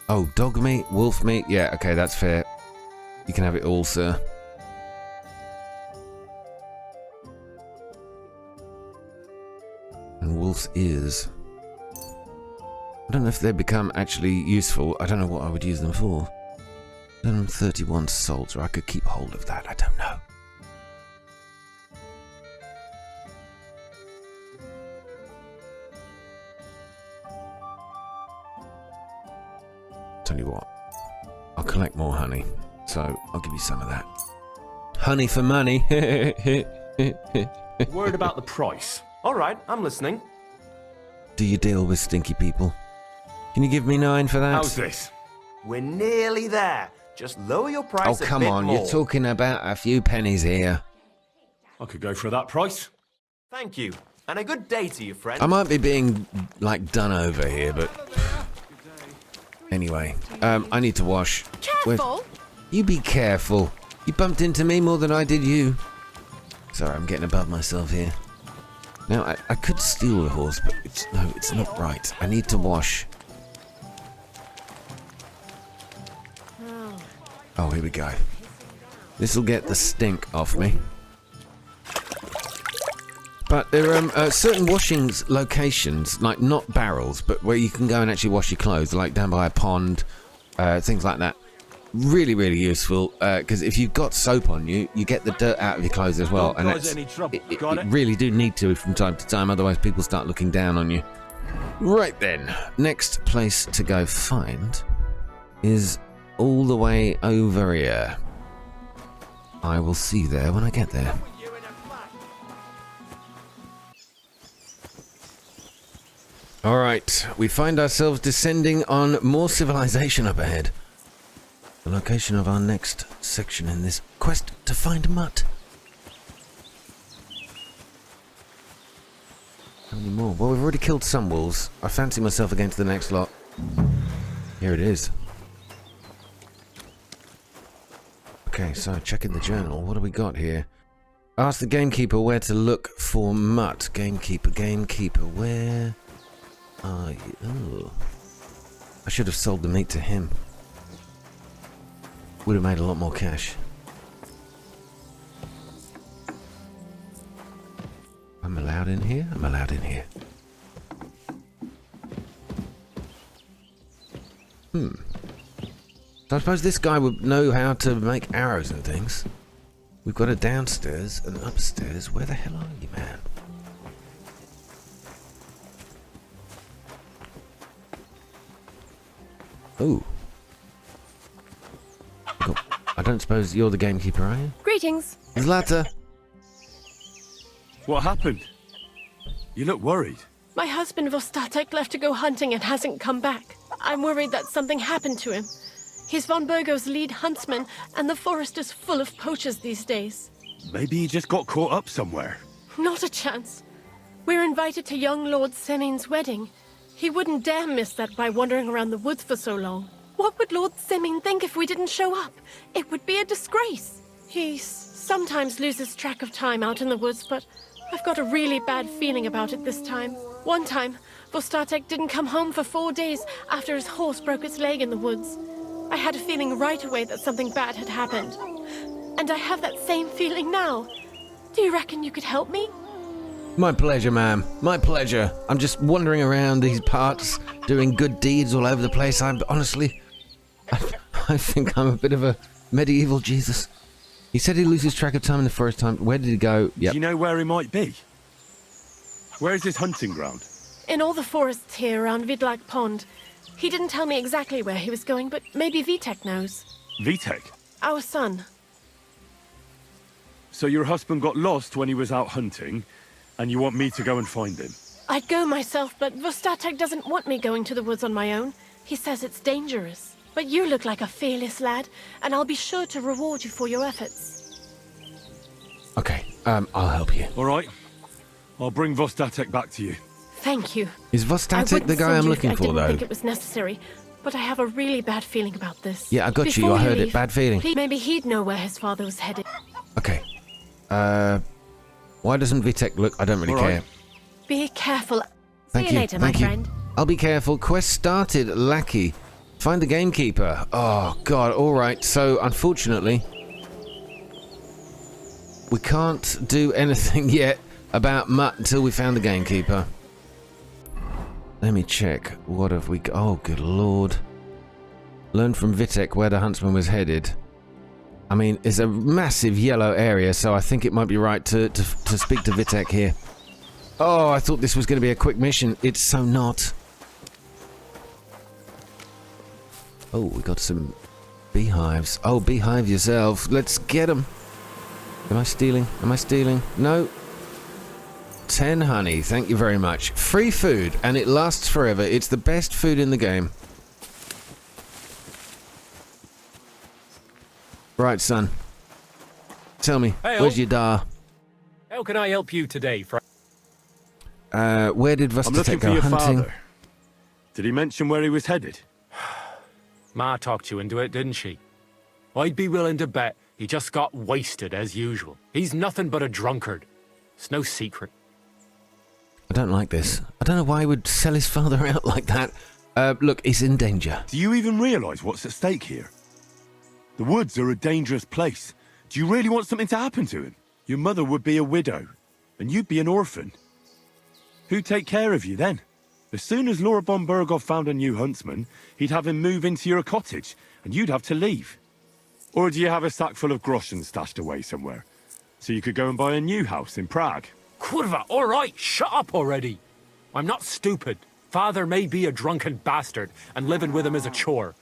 Speaker 1: Oh, dog meat, wolf meat. Yeah, okay, that's fair. You can have it all, sir. And wolf's ears. I don't know if they become actually useful. I don't know what I would use them for. 31 soldier. I could keep hold of that. I don't know. Tell you what, I'll collect more honey, so I'll give you some of that. Honey for money.
Speaker 13: Worried about the price. All right, I'm listening.
Speaker 1: Do you deal with stinky people? Can you give me 9 for that?
Speaker 13: How's this? We're nearly there. Just lower your price
Speaker 1: Oh,
Speaker 13: a
Speaker 1: come
Speaker 13: bit
Speaker 1: on,
Speaker 13: more.
Speaker 1: you're talking about a few pennies here.
Speaker 2: I could go for that price.
Speaker 13: Thank you. And a good day to you, friend.
Speaker 1: I might be being, like, done over here, but... Anyway, I need to wash.
Speaker 5: Careful!
Speaker 1: You be careful. You bumped into me more than I did you. Sorry, I'm getting above myself here. Now, I could steal the horse, but it's not right. I need to wash. Oh, here we go. This'll get the stink off me. But there are certain washings locations, like not barrels, but where you can go and actually wash your clothes, like down by a pond, things like that. Really, really useful, because if you've got soap on you, you get the dirt out of your clothes as well. And that's, you really do need to from time to time, otherwise people start looking down on you. Right then, next place to go find is all the way over here. I will see you there when I get there. Alright, we find ourselves descending on more civilization up ahead. The location of our next section in this quest to find Mutt. How many more? Well, we've already killed some wolves. I fancy myself against the next lot. Here it is. Okay, so checking the journal. What do we got here? Ask the gamekeeper where to look for Mutt. Gamekeeper, where are you? Oh. I should have sold the meat to him. Would have made a lot more cash. I'm allowed in here? I'm allowed in here. So I suppose this guy would know how to make arrows and things. We've got a downstairs and upstairs. Where the hell are you, man? Oh. I don't suppose you're the gamekeeper, are you?
Speaker 5: Greetings.
Speaker 1: Zlata.
Speaker 2: What happened? You look worried.
Speaker 5: My husband Vostatek left to go hunting and hasn't come back. I'm worried that something happened to him. He's von Burgo's lead huntsman, and the forest is full of poachers these days.
Speaker 2: Maybe he just got caught up somewhere.
Speaker 5: Not a chance. We're invited to young Lord Semin's wedding. He wouldn't dare miss that by wandering around the woods for so long. What would Lord Semin think if we didn't show up? It would be a disgrace. He sometimes loses track of time out in the woods, but I've got a really bad feeling about it this time. One time, Vostatek didn't come home for 4 days after his horse broke its leg in the woods. I had a feeling right away that something bad had happened. And I have that same feeling now. Do you reckon you could help me?
Speaker 1: My pleasure, ma'am. My pleasure. I'm just wandering around these parts, doing good deeds all over the place. I think I'm a bit of a medieval Jesus. He said he loses track of time in the forest time. Where did he go? Yep.
Speaker 2: Do you know where he might be? Where is his hunting ground?
Speaker 5: In all the forests here around Vidlak Pond. He didn't tell me exactly where he was going, but maybe Vitek knows.
Speaker 2: Vitek?
Speaker 5: Our son.
Speaker 2: So your husband got lost when he was out hunting, and you want me to go and find him?
Speaker 5: I'd go myself, but Vostatek doesn't want me going to the woods on my own. He says it's dangerous. But you look like a fearless lad, and I'll be sure to reward you for your efforts.
Speaker 1: Okay, I'll help you.
Speaker 2: All right. I'll bring Vostatek back to you.
Speaker 5: Thank you.
Speaker 1: Is Vostatek the guy I'm looking for, though?
Speaker 5: I didn't think it was necessary, but I have a really bad feeling about this.
Speaker 1: Yeah, I got you. I heard it. Bad feeling.
Speaker 5: Maybe he'd know where his father was headed.
Speaker 1: Okay. Why doesn't Vitek look? I don't really care.
Speaker 5: Be careful.
Speaker 1: Thank
Speaker 5: See you later, my friend.
Speaker 1: I'll be careful. Quest started, lackey. Find the gamekeeper. Oh, God. All right. So, unfortunately, we can't do anything yet about Mutt until we found the gamekeeper. Let me check. What have we got? Oh, good Lord. Learn from Vitek where the huntsman was headed. I mean, it's a massive yellow area, so I think it might be right to speak to Vitek here. Oh, I thought this was going to be a quick mission. It's so not. Oh, we got some beehives. Oh, beehive yourself. Let's get them. Am I stealing? Am I stealing? No. 10 honey. Thank you very much. Free food, and it lasts forever. It's the best food in the game. Right, son. Tell me, where's your dar?
Speaker 14: How can I help you today, Frank?
Speaker 1: Where did Vostatek go hunting?
Speaker 2: Father. Did he mention where he was headed?
Speaker 14: Ma talked you into it, didn't she? I'd be willing to bet he just got wasted as usual. He's nothing but a drunkard. It's no secret.
Speaker 1: I don't like this. I don't know why he would sell his father out like that. Look, he's in danger.
Speaker 2: Do you even realise what's at stake here? The woods are a dangerous place. Do you really want something to happen to him? Your mother would be a widow. and you'd be an orphan. Who'd take care of you then? As soon as Lord von Burgov found a new huntsman, he'd have him move into your cottage, and you'd have to leave. Or do you have a sack full of groschen stashed away somewhere, so you could go and buy a new house in Prague?
Speaker 14: Kurva, all right, shut up already. I'm not stupid. Father may be a drunken bastard, and living with him is a chore.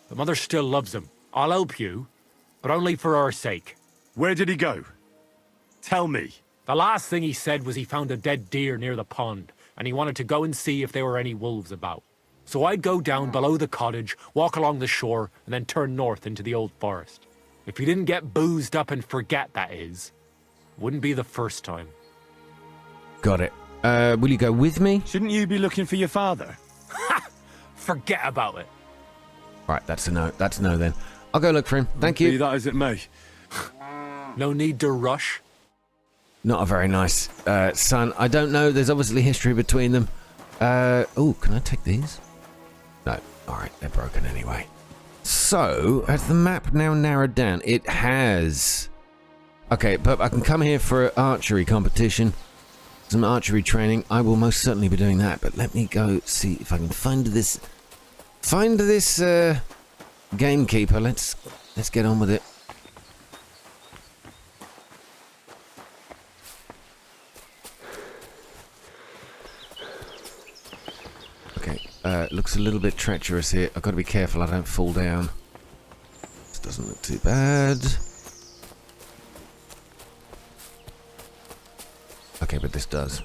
Speaker 14: But Mother still loves him. I'll help you, but only for our sake.
Speaker 2: Where did he go? Tell me.
Speaker 14: The last thing he said was he found a dead deer near the pond, and he wanted to go and see if there were any wolves about. So I'd go down below the cottage, walk along the shore, and then turn north into the old forest. If he didn't get boozed up and forget, that is. Wouldn't be the first time.
Speaker 1: Got it. Will you go with me?
Speaker 2: Shouldn't you be looking for your father?
Speaker 14: Ha! Forget about it.
Speaker 1: Right, that's a no. That's a no then. I'll go look for him. Thank you.
Speaker 2: Be that as it may.
Speaker 14: No need to rush.
Speaker 1: Not a very nice son. I don't know. There's obviously history between them. Oh, can I take these? No. All right, they're broken anyway. So, has the map now narrowed down? It has. Okay, but I can come here for an archery competition. Some archery training. I will most certainly be doing that, but let me go see if I can find this gamekeeper. Let's get on with it. Okay, looks a little bit treacherous here. I've got to be careful I don't fall down. This doesn't look too bad. Okay, but this does.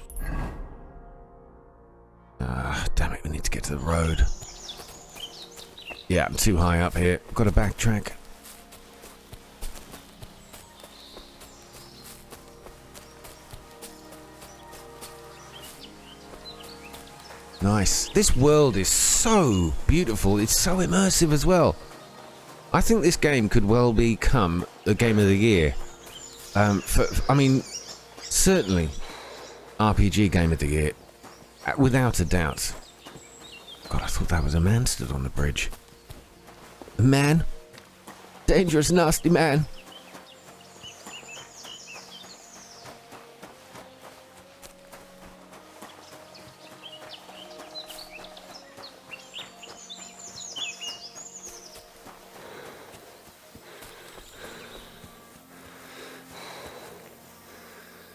Speaker 1: Ah, damn it, we need to get to the road. Yeah, I'm too high up here. Got to backtrack. Nice. This world is so beautiful. It's so immersive as well. I think this game could well become the game of the year. I mean, certainly RPG game of the year, without a doubt. God, I thought that was a man stood on the bridge. A man? Dangerous, nasty man.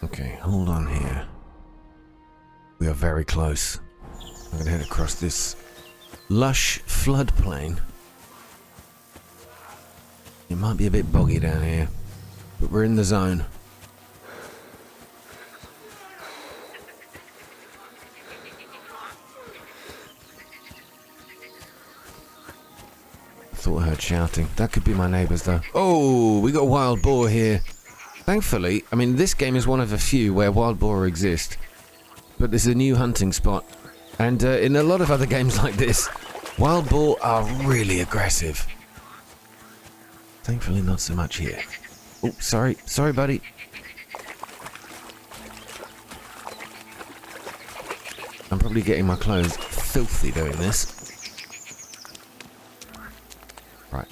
Speaker 1: Okay, hold on here. We are very close. I'm going to head across this lush floodplain. It might be a bit boggy down here, but we're in the zone. I thought I heard shouting. That could be my neighbours though. Oh, we got a wild boar here. Thankfully, I mean, this game is one of a few where wild boar exist. But there's a new hunting spot. And in a lot of other games like this, wild boar are really aggressive. Thankfully, not so much here. Oh, sorry. Sorry, buddy. I'm probably getting my clothes filthy doing this. Right.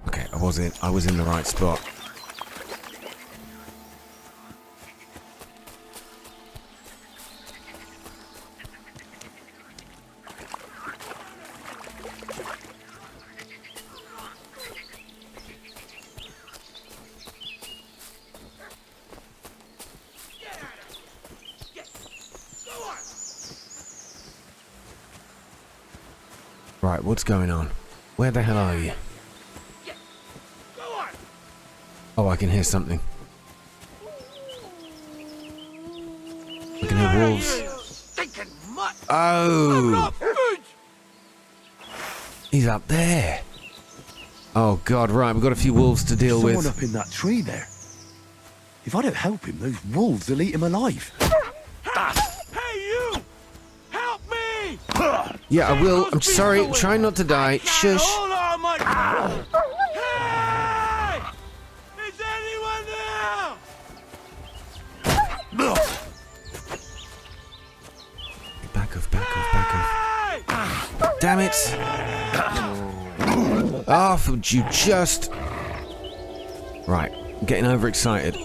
Speaker 1: Okay, I was in the right spot. Right, what's going on? Where the hell are you? Oh, I can hear something. I can hear wolves. Oh! He's up there. Oh God, right, we've got a few wolves to deal with.
Speaker 2: Someone up in that tree there. If I don't help him, those wolves will eat him alive.
Speaker 6: Hey, you! Help me!
Speaker 1: Yeah, I will. I'm sorry. Try not to die. Shush.
Speaker 6: Hold on, my... Hey! Is anyone there?
Speaker 1: Back off, back off, back off. Damn it. Oh, would you just... Right, I'm getting overexcited.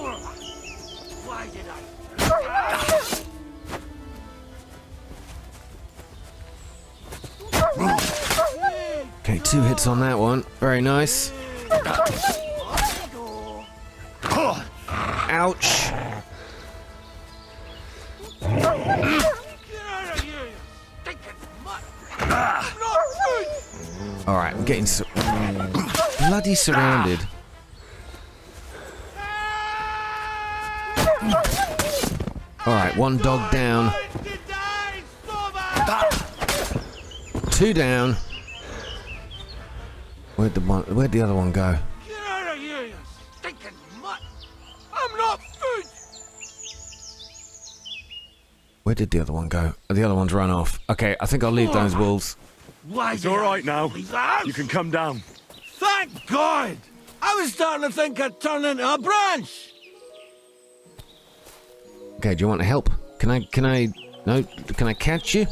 Speaker 1: 2 hits on that one. Very nice. Ouch. Alright, I'm getting bloody surrounded. Alright, 1 dog down. 2 down. Where'd the other one go?
Speaker 6: Get out of here, you stinking mutt! I'm not food!
Speaker 1: Where did the other one go? Oh, the other one's run off. Okay, I think I'll leave those wolves.
Speaker 2: It's all right now. You can come down.
Speaker 6: Thank God! I was starting to think I'd turn into a branch!
Speaker 1: Okay, do you want help? Can I catch you?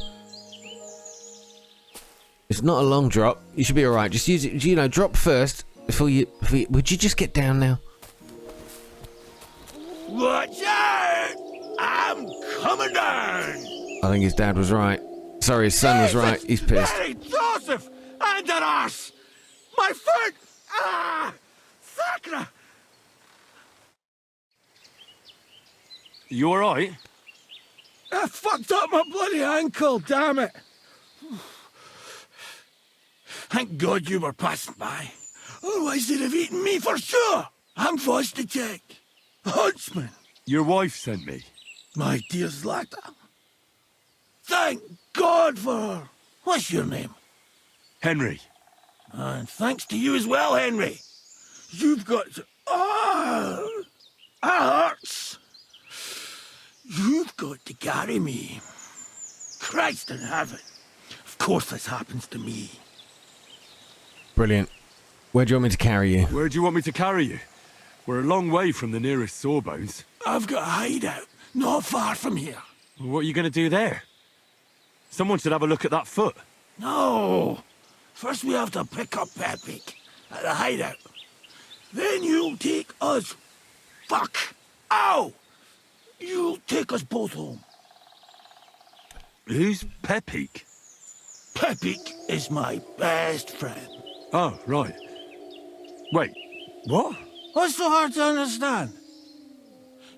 Speaker 1: It's not a long drop. You should be alright. Just use it, drop first before you... Would you just get down now?
Speaker 6: Watch out! I'm coming down!
Speaker 1: I think his dad was right. Sorry, his son was right. He's pissed.
Speaker 6: Hey, Joseph! And an arse! My foot! Ah! Sacra!
Speaker 2: You all right?
Speaker 6: I fucked up my bloody ankle, damn it! Thank God you were passing by. Otherwise they'd have eaten me for sure. I'm forced to check. Huntsman.
Speaker 2: Your wife sent me.
Speaker 6: My dear Zlata. Thank God for her. What's your name?
Speaker 2: Henry.
Speaker 6: And thanks to you as well, Henry. You've got to... Oh! That hurts. You've got to carry me. Christ in heaven. Of course this happens to me.
Speaker 1: Brilliant. Where do you want me to carry you?
Speaker 2: Where do you want me to carry you? We're a long way from the nearest sawbones.
Speaker 6: I've got a hideout, not far from here.
Speaker 2: Well, what are you going to do there? Someone should have a look at that foot.
Speaker 6: No. First we have to pick up Pepe at the hideout. Then you'll take us... Fuck! Ow! You'll take us both home.
Speaker 2: Who's Pepe?
Speaker 6: Pepe is my best friend.
Speaker 2: Oh, right. Wait, what?
Speaker 6: What's so hard to understand?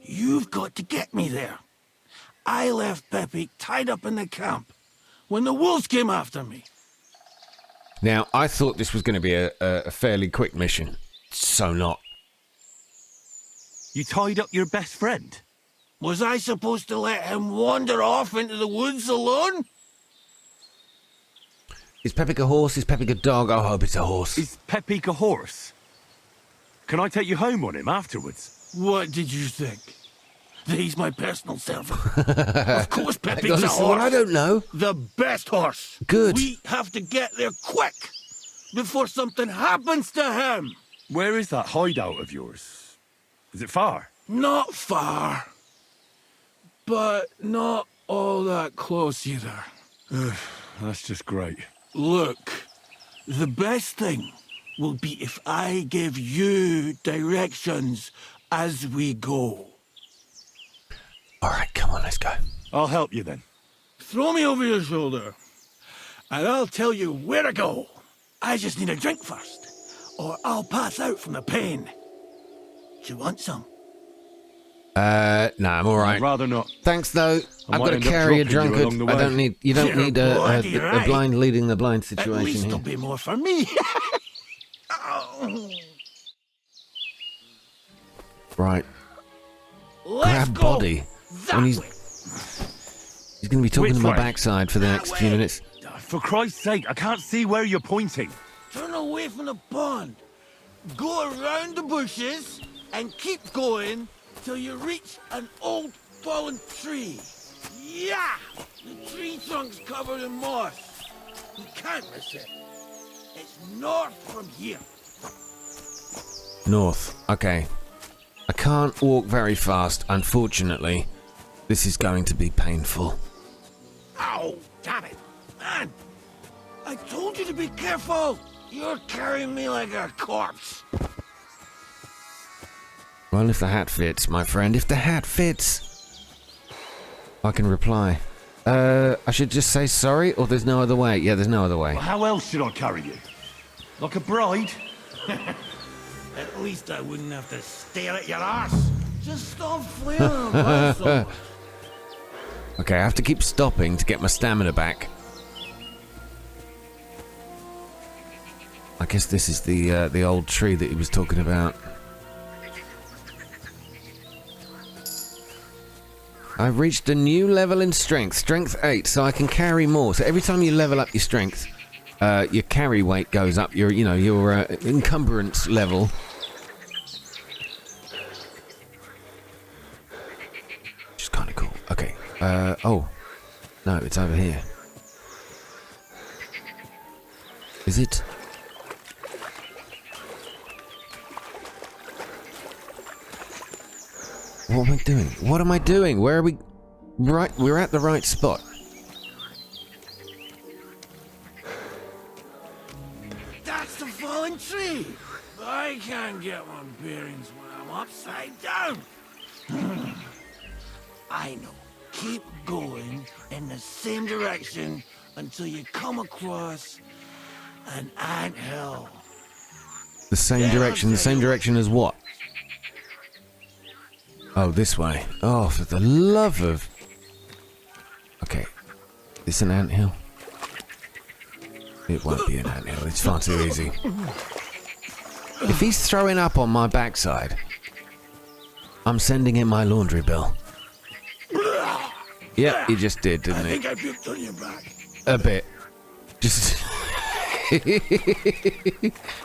Speaker 6: You've got to get me there. I left Pepe tied up in the camp when the wolves came after me.
Speaker 1: Now, I thought this was going to be a fairly quick mission. So not.
Speaker 2: You tied up your best friend?
Speaker 6: Was I supposed to let him wander off into the woods alone?
Speaker 1: Is Pepe a horse? Is Pepe a dog? I hope it's a horse.
Speaker 2: Is Pepe a horse? Can I take you home on him afterwards?
Speaker 6: What did you think? That he's my personal servant? Of course Pepe's a horse.
Speaker 1: Well, I don't know.
Speaker 6: The best horse.
Speaker 1: Good.
Speaker 6: We have to get there quick before something happens to him.
Speaker 2: Where is that hideout of yours? Is it far?
Speaker 6: Not far. But not all that close either.
Speaker 2: That's just great.
Speaker 6: Look, the best thing will be if I give you directions as we go.
Speaker 1: All right, come on, let's go.
Speaker 2: I'll help you then.
Speaker 6: Throw me over your shoulder, and I'll tell you where to go. I just need a drink first, or I'll pass out from the pain. Do you want some?
Speaker 1: Nah, I'm all right.
Speaker 2: I'd rather not.
Speaker 1: Thanks, though.
Speaker 2: I
Speaker 1: I've
Speaker 2: might
Speaker 1: got to
Speaker 2: end up
Speaker 1: carry a
Speaker 2: dropping you
Speaker 1: drunkard.
Speaker 2: along the
Speaker 1: I
Speaker 2: way.
Speaker 1: don't need. You don't
Speaker 6: You're
Speaker 1: need a
Speaker 6: bloody right.
Speaker 1: blind leading the blind
Speaker 6: At
Speaker 1: situation
Speaker 6: least
Speaker 1: here.
Speaker 6: there'll be more for me.
Speaker 1: Right.
Speaker 6: Let's
Speaker 1: Grab
Speaker 6: go.
Speaker 1: body. When he's going to be talking
Speaker 2: Which
Speaker 1: to my
Speaker 2: way?
Speaker 1: backside for the next few minutes.
Speaker 2: For Christ's sake, I can't see where you're pointing.
Speaker 6: Turn away from the pond. Go around the bushes and keep going till you reach an old fallen tree. Yeah! The tree trunk's covered in moss. You can't miss it. It's north from here.
Speaker 1: North. Okay. I can't walk very fast, unfortunately. This is going to be painful.
Speaker 6: Ow! Damn it! Man! I told you to be careful! You're carrying me like a corpse.
Speaker 1: Well, if the hat fits, my friend, if the hat fits, I can reply. I should just say sorry, or there's no other way? Yeah, there's no other way.
Speaker 2: How else should I carry you?
Speaker 15: Like a bride?
Speaker 13: At least I wouldn't have to stare at your ass. Just stop flailing about so much.
Speaker 1: Okay, I have to keep stopping to get my stamina back. I guess this is the old tree that he was talking about. I've reached a new level in strength, strength 8, so I can carry more. So every time you level up your strength, your carry weight goes up. Your encumbrance level. Which is kind of cool. Okay. Oh, no, it's over here. Is it? What am I doing? What am I doing? Where are we? Right, we're at the right spot.
Speaker 13: That's the fallen tree. I can't get my bearings when I'm upside down. I know. Keep going in the same direction until you come across an anthill.
Speaker 1: The same direction? The same direction as what? Oh, this way. Oh, for the love of... Okay. It's an anthill. It won't be an anthill. It's far too easy. If he's throwing up on my backside, I'm sending him my laundry bill. Yep, he just did, didn't he?
Speaker 13: I think I puked on your back.
Speaker 1: A bit. Just...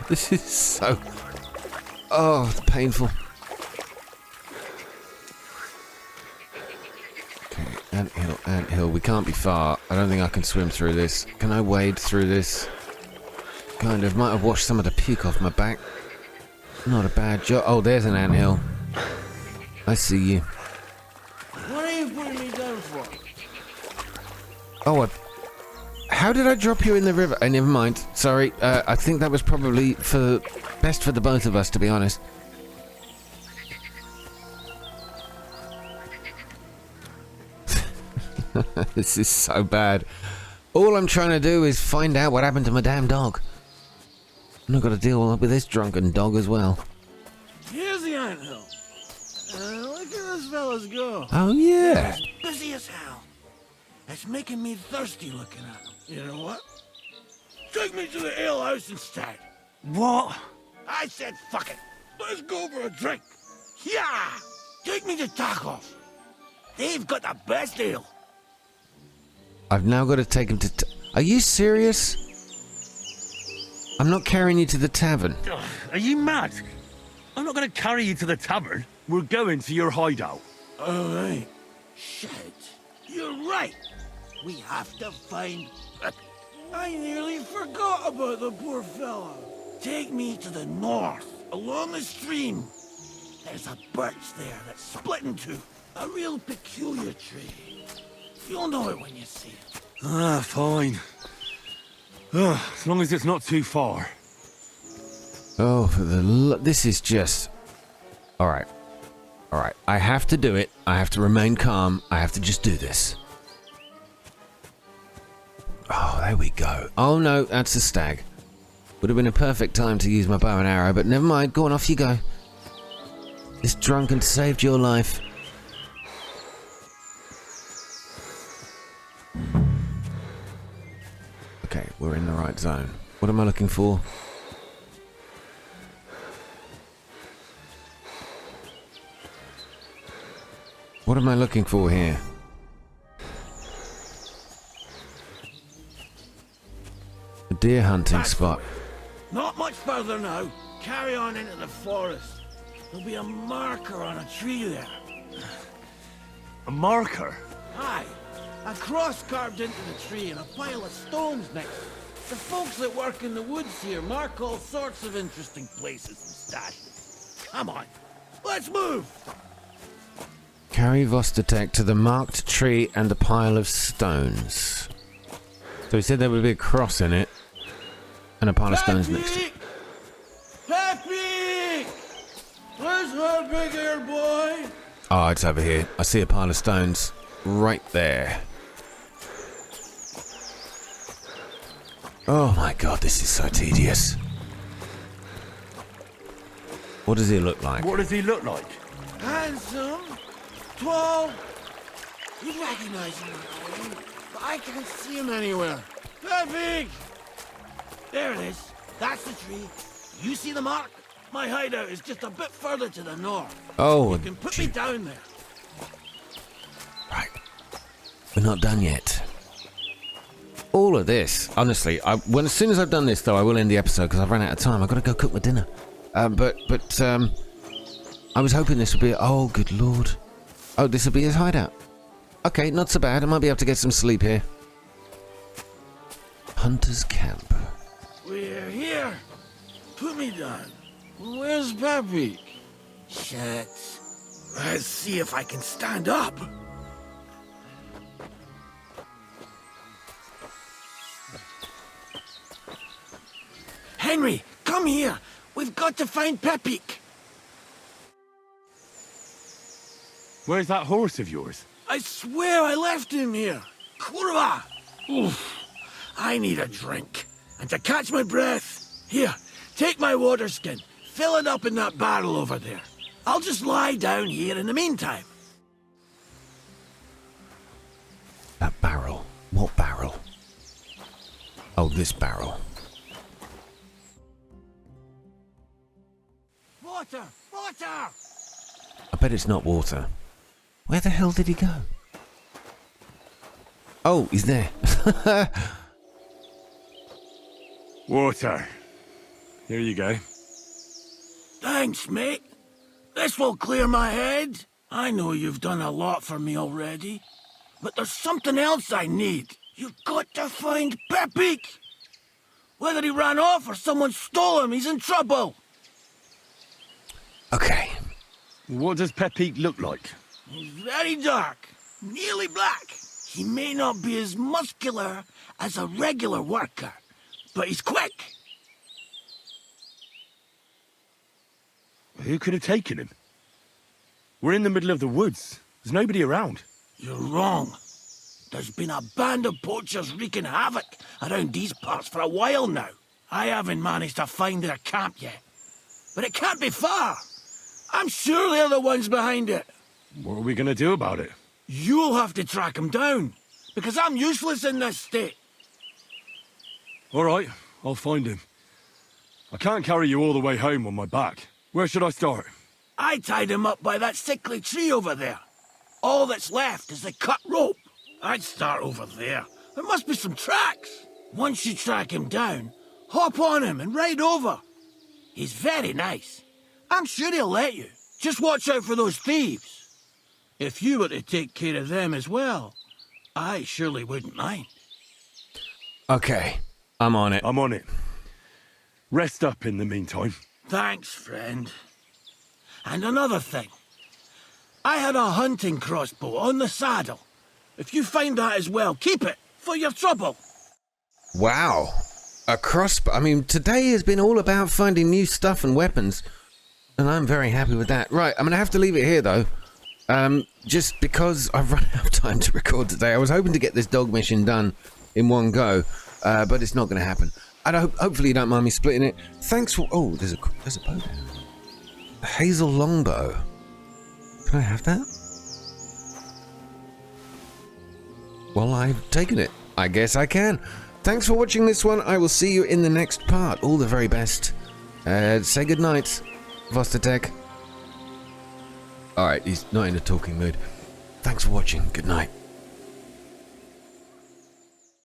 Speaker 1: This is so... Oh, it's painful. Anthill, anthill. We can't be far. I don't think I can swim through this. Can I wade through this? Kind of. Might have washed some of the puke off my back. Not a bad job. Oh, there's an anthill. I see you.
Speaker 13: What are you putting me down for?
Speaker 1: Oh, how did I drop you in the river? Never mind. Sorry. I think that was probably best for the both of us, to be honest. This is so bad. All I'm trying to do is find out what happened to my damn dog. And I've got to deal with this drunken dog as well.
Speaker 13: Here's the anthill. Look at this fella's go.
Speaker 1: Oh, yeah.
Speaker 13: He's busy as hell. It's making me thirsty looking at him. You know what? Take me to the ale house instead.
Speaker 15: What?
Speaker 13: I said fuck it. Let's go for a drink. Yeah! Take me to Tacos. They've got the best ale.
Speaker 1: I've now got to take him to... Are you serious? I'm not carrying you to the tavern.
Speaker 15: Are you mad? I'm not going to carry you to the tavern. We're going to your hideout.
Speaker 13: All right. Shit. You're right. We have to find... I nearly forgot about the poor fella. Take me to the north, along the stream. There's a birch there that's split in two. A real peculiar tree. You'll know it when you see it.
Speaker 15: Ah, fine. As long as it's not too far.
Speaker 1: Oh, for the... This is just... Alright. Alright. I have to do it. I have to remain calm. I have to just do this. Oh, there we go. Oh, no, that's a stag. Would have been a perfect time to use my bow and arrow, but never mind. Go on, off you go. This drunken saved your life. Okay, we're in the right zone. What am I looking for? What am I looking for here? A deer hunting spot.
Speaker 13: Not much further now. Carry on into the forest. There'll be a marker on a tree there.
Speaker 15: A marker?
Speaker 13: Aye. A cross carved into the tree and a pile of stones next to it. The folks that work in the woods here mark all sorts of interesting places and stashes. Come on. Let's move!
Speaker 1: Carry Vostatek to the marked tree and a pile of stones. So he said there would be a cross in it and a pile of stones next to it.
Speaker 13: Happy! Where's her big hair boy?
Speaker 1: Oh, it's over here. I see a pile of stones right there. Oh my god, this is so tedious. What does he look like?
Speaker 15: What does he look like?
Speaker 13: Handsome, tall. You'd recognize him, but I can't see him anywhere. Perfect! There it is. That's the tree. You see the mark? My hideout is just a bit further to the north.
Speaker 1: Oh,
Speaker 13: you can put me down there.
Speaker 1: Right. We're not done yet. All of this, honestly, as soon as I've done this, though, I will end the episode because I've run out of time. I've got to go cook my dinner. But I was hoping this would be... Oh, good lord. Oh, this would be his hideout. Okay, not so bad. I might be able to get some sleep here. Hunter's camp.
Speaker 13: We're here. Put me down. Where's Peppy? Shit. Let's see if I can stand up. Henry, come here. We've got to find Peppy.
Speaker 2: Where's that horse of yours?
Speaker 13: I swear I left him here. Kurwa! Oof. I need a drink. And to catch my breath, here, take my water skin. Fill it up in that barrel over there. I'll just lie down here in the meantime.
Speaker 1: That barrel. What barrel? Oh, this barrel.
Speaker 13: Water! Water!
Speaker 1: I bet it's not water. Where the hell did he go? Oh, he's there.
Speaker 2: Water. Here you go.
Speaker 13: Thanks, mate. This will clear my head. I know you've done a lot for me already. But there's something else I need. You've got to find Peppy. Whether he ran off or someone stole him, he's in trouble.
Speaker 1: Okay.
Speaker 2: What does Peppy look like?
Speaker 13: He's very dark, nearly black. He may not be as muscular as a regular worker, but he's quick.
Speaker 2: Who could have taken him? We're in the middle of the woods. There's nobody around.
Speaker 13: You're wrong. There's been a band of poachers wreaking havoc around these parts for a while now. I haven't managed to find their camp yet. But it can't be far. I'm sure they're the ones behind it.
Speaker 2: What are we going to do about it?
Speaker 13: You'll have to track him down, because I'm useless in this state.
Speaker 2: All right, I'll find him. I can't carry you all the way home on my back. Where should I start?
Speaker 13: I tied him up by that sickly tree over there. All that's left is the cut rope. I'd start over there. There must be some tracks. Once you track him down, hop on him and ride over. He's very nice. I'm sure he'll let you. Just watch out for those thieves. If you were to take care of them as well, I surely wouldn't mind.
Speaker 1: Okay, I'm on it.
Speaker 2: I'm on it. Rest up in the meantime.
Speaker 13: Thanks, friend. And another thing. I had a hunting crossbow on the saddle. If you find that as well, keep it for your trouble.
Speaker 1: Wow. A crossbow. I mean, today has been all about finding new stuff and weapons. And I'm very happy with that. Right, I'm going to have to leave it here, though. Just because I've run out of time to record today. I was hoping to get this dog mission done in one go, but it's not going to happen. Hopefully you don't mind me splitting it. Thanks for... Oh, there's a bow there. A hazel longbow. Can I have that? Well, I've taken it. I guess I can. Thanks for watching this one. I will see you in the next part. All the very best. Say goodnight, Vostertek. Alright, he's not in a talking mood. Thanks for watching. Good night.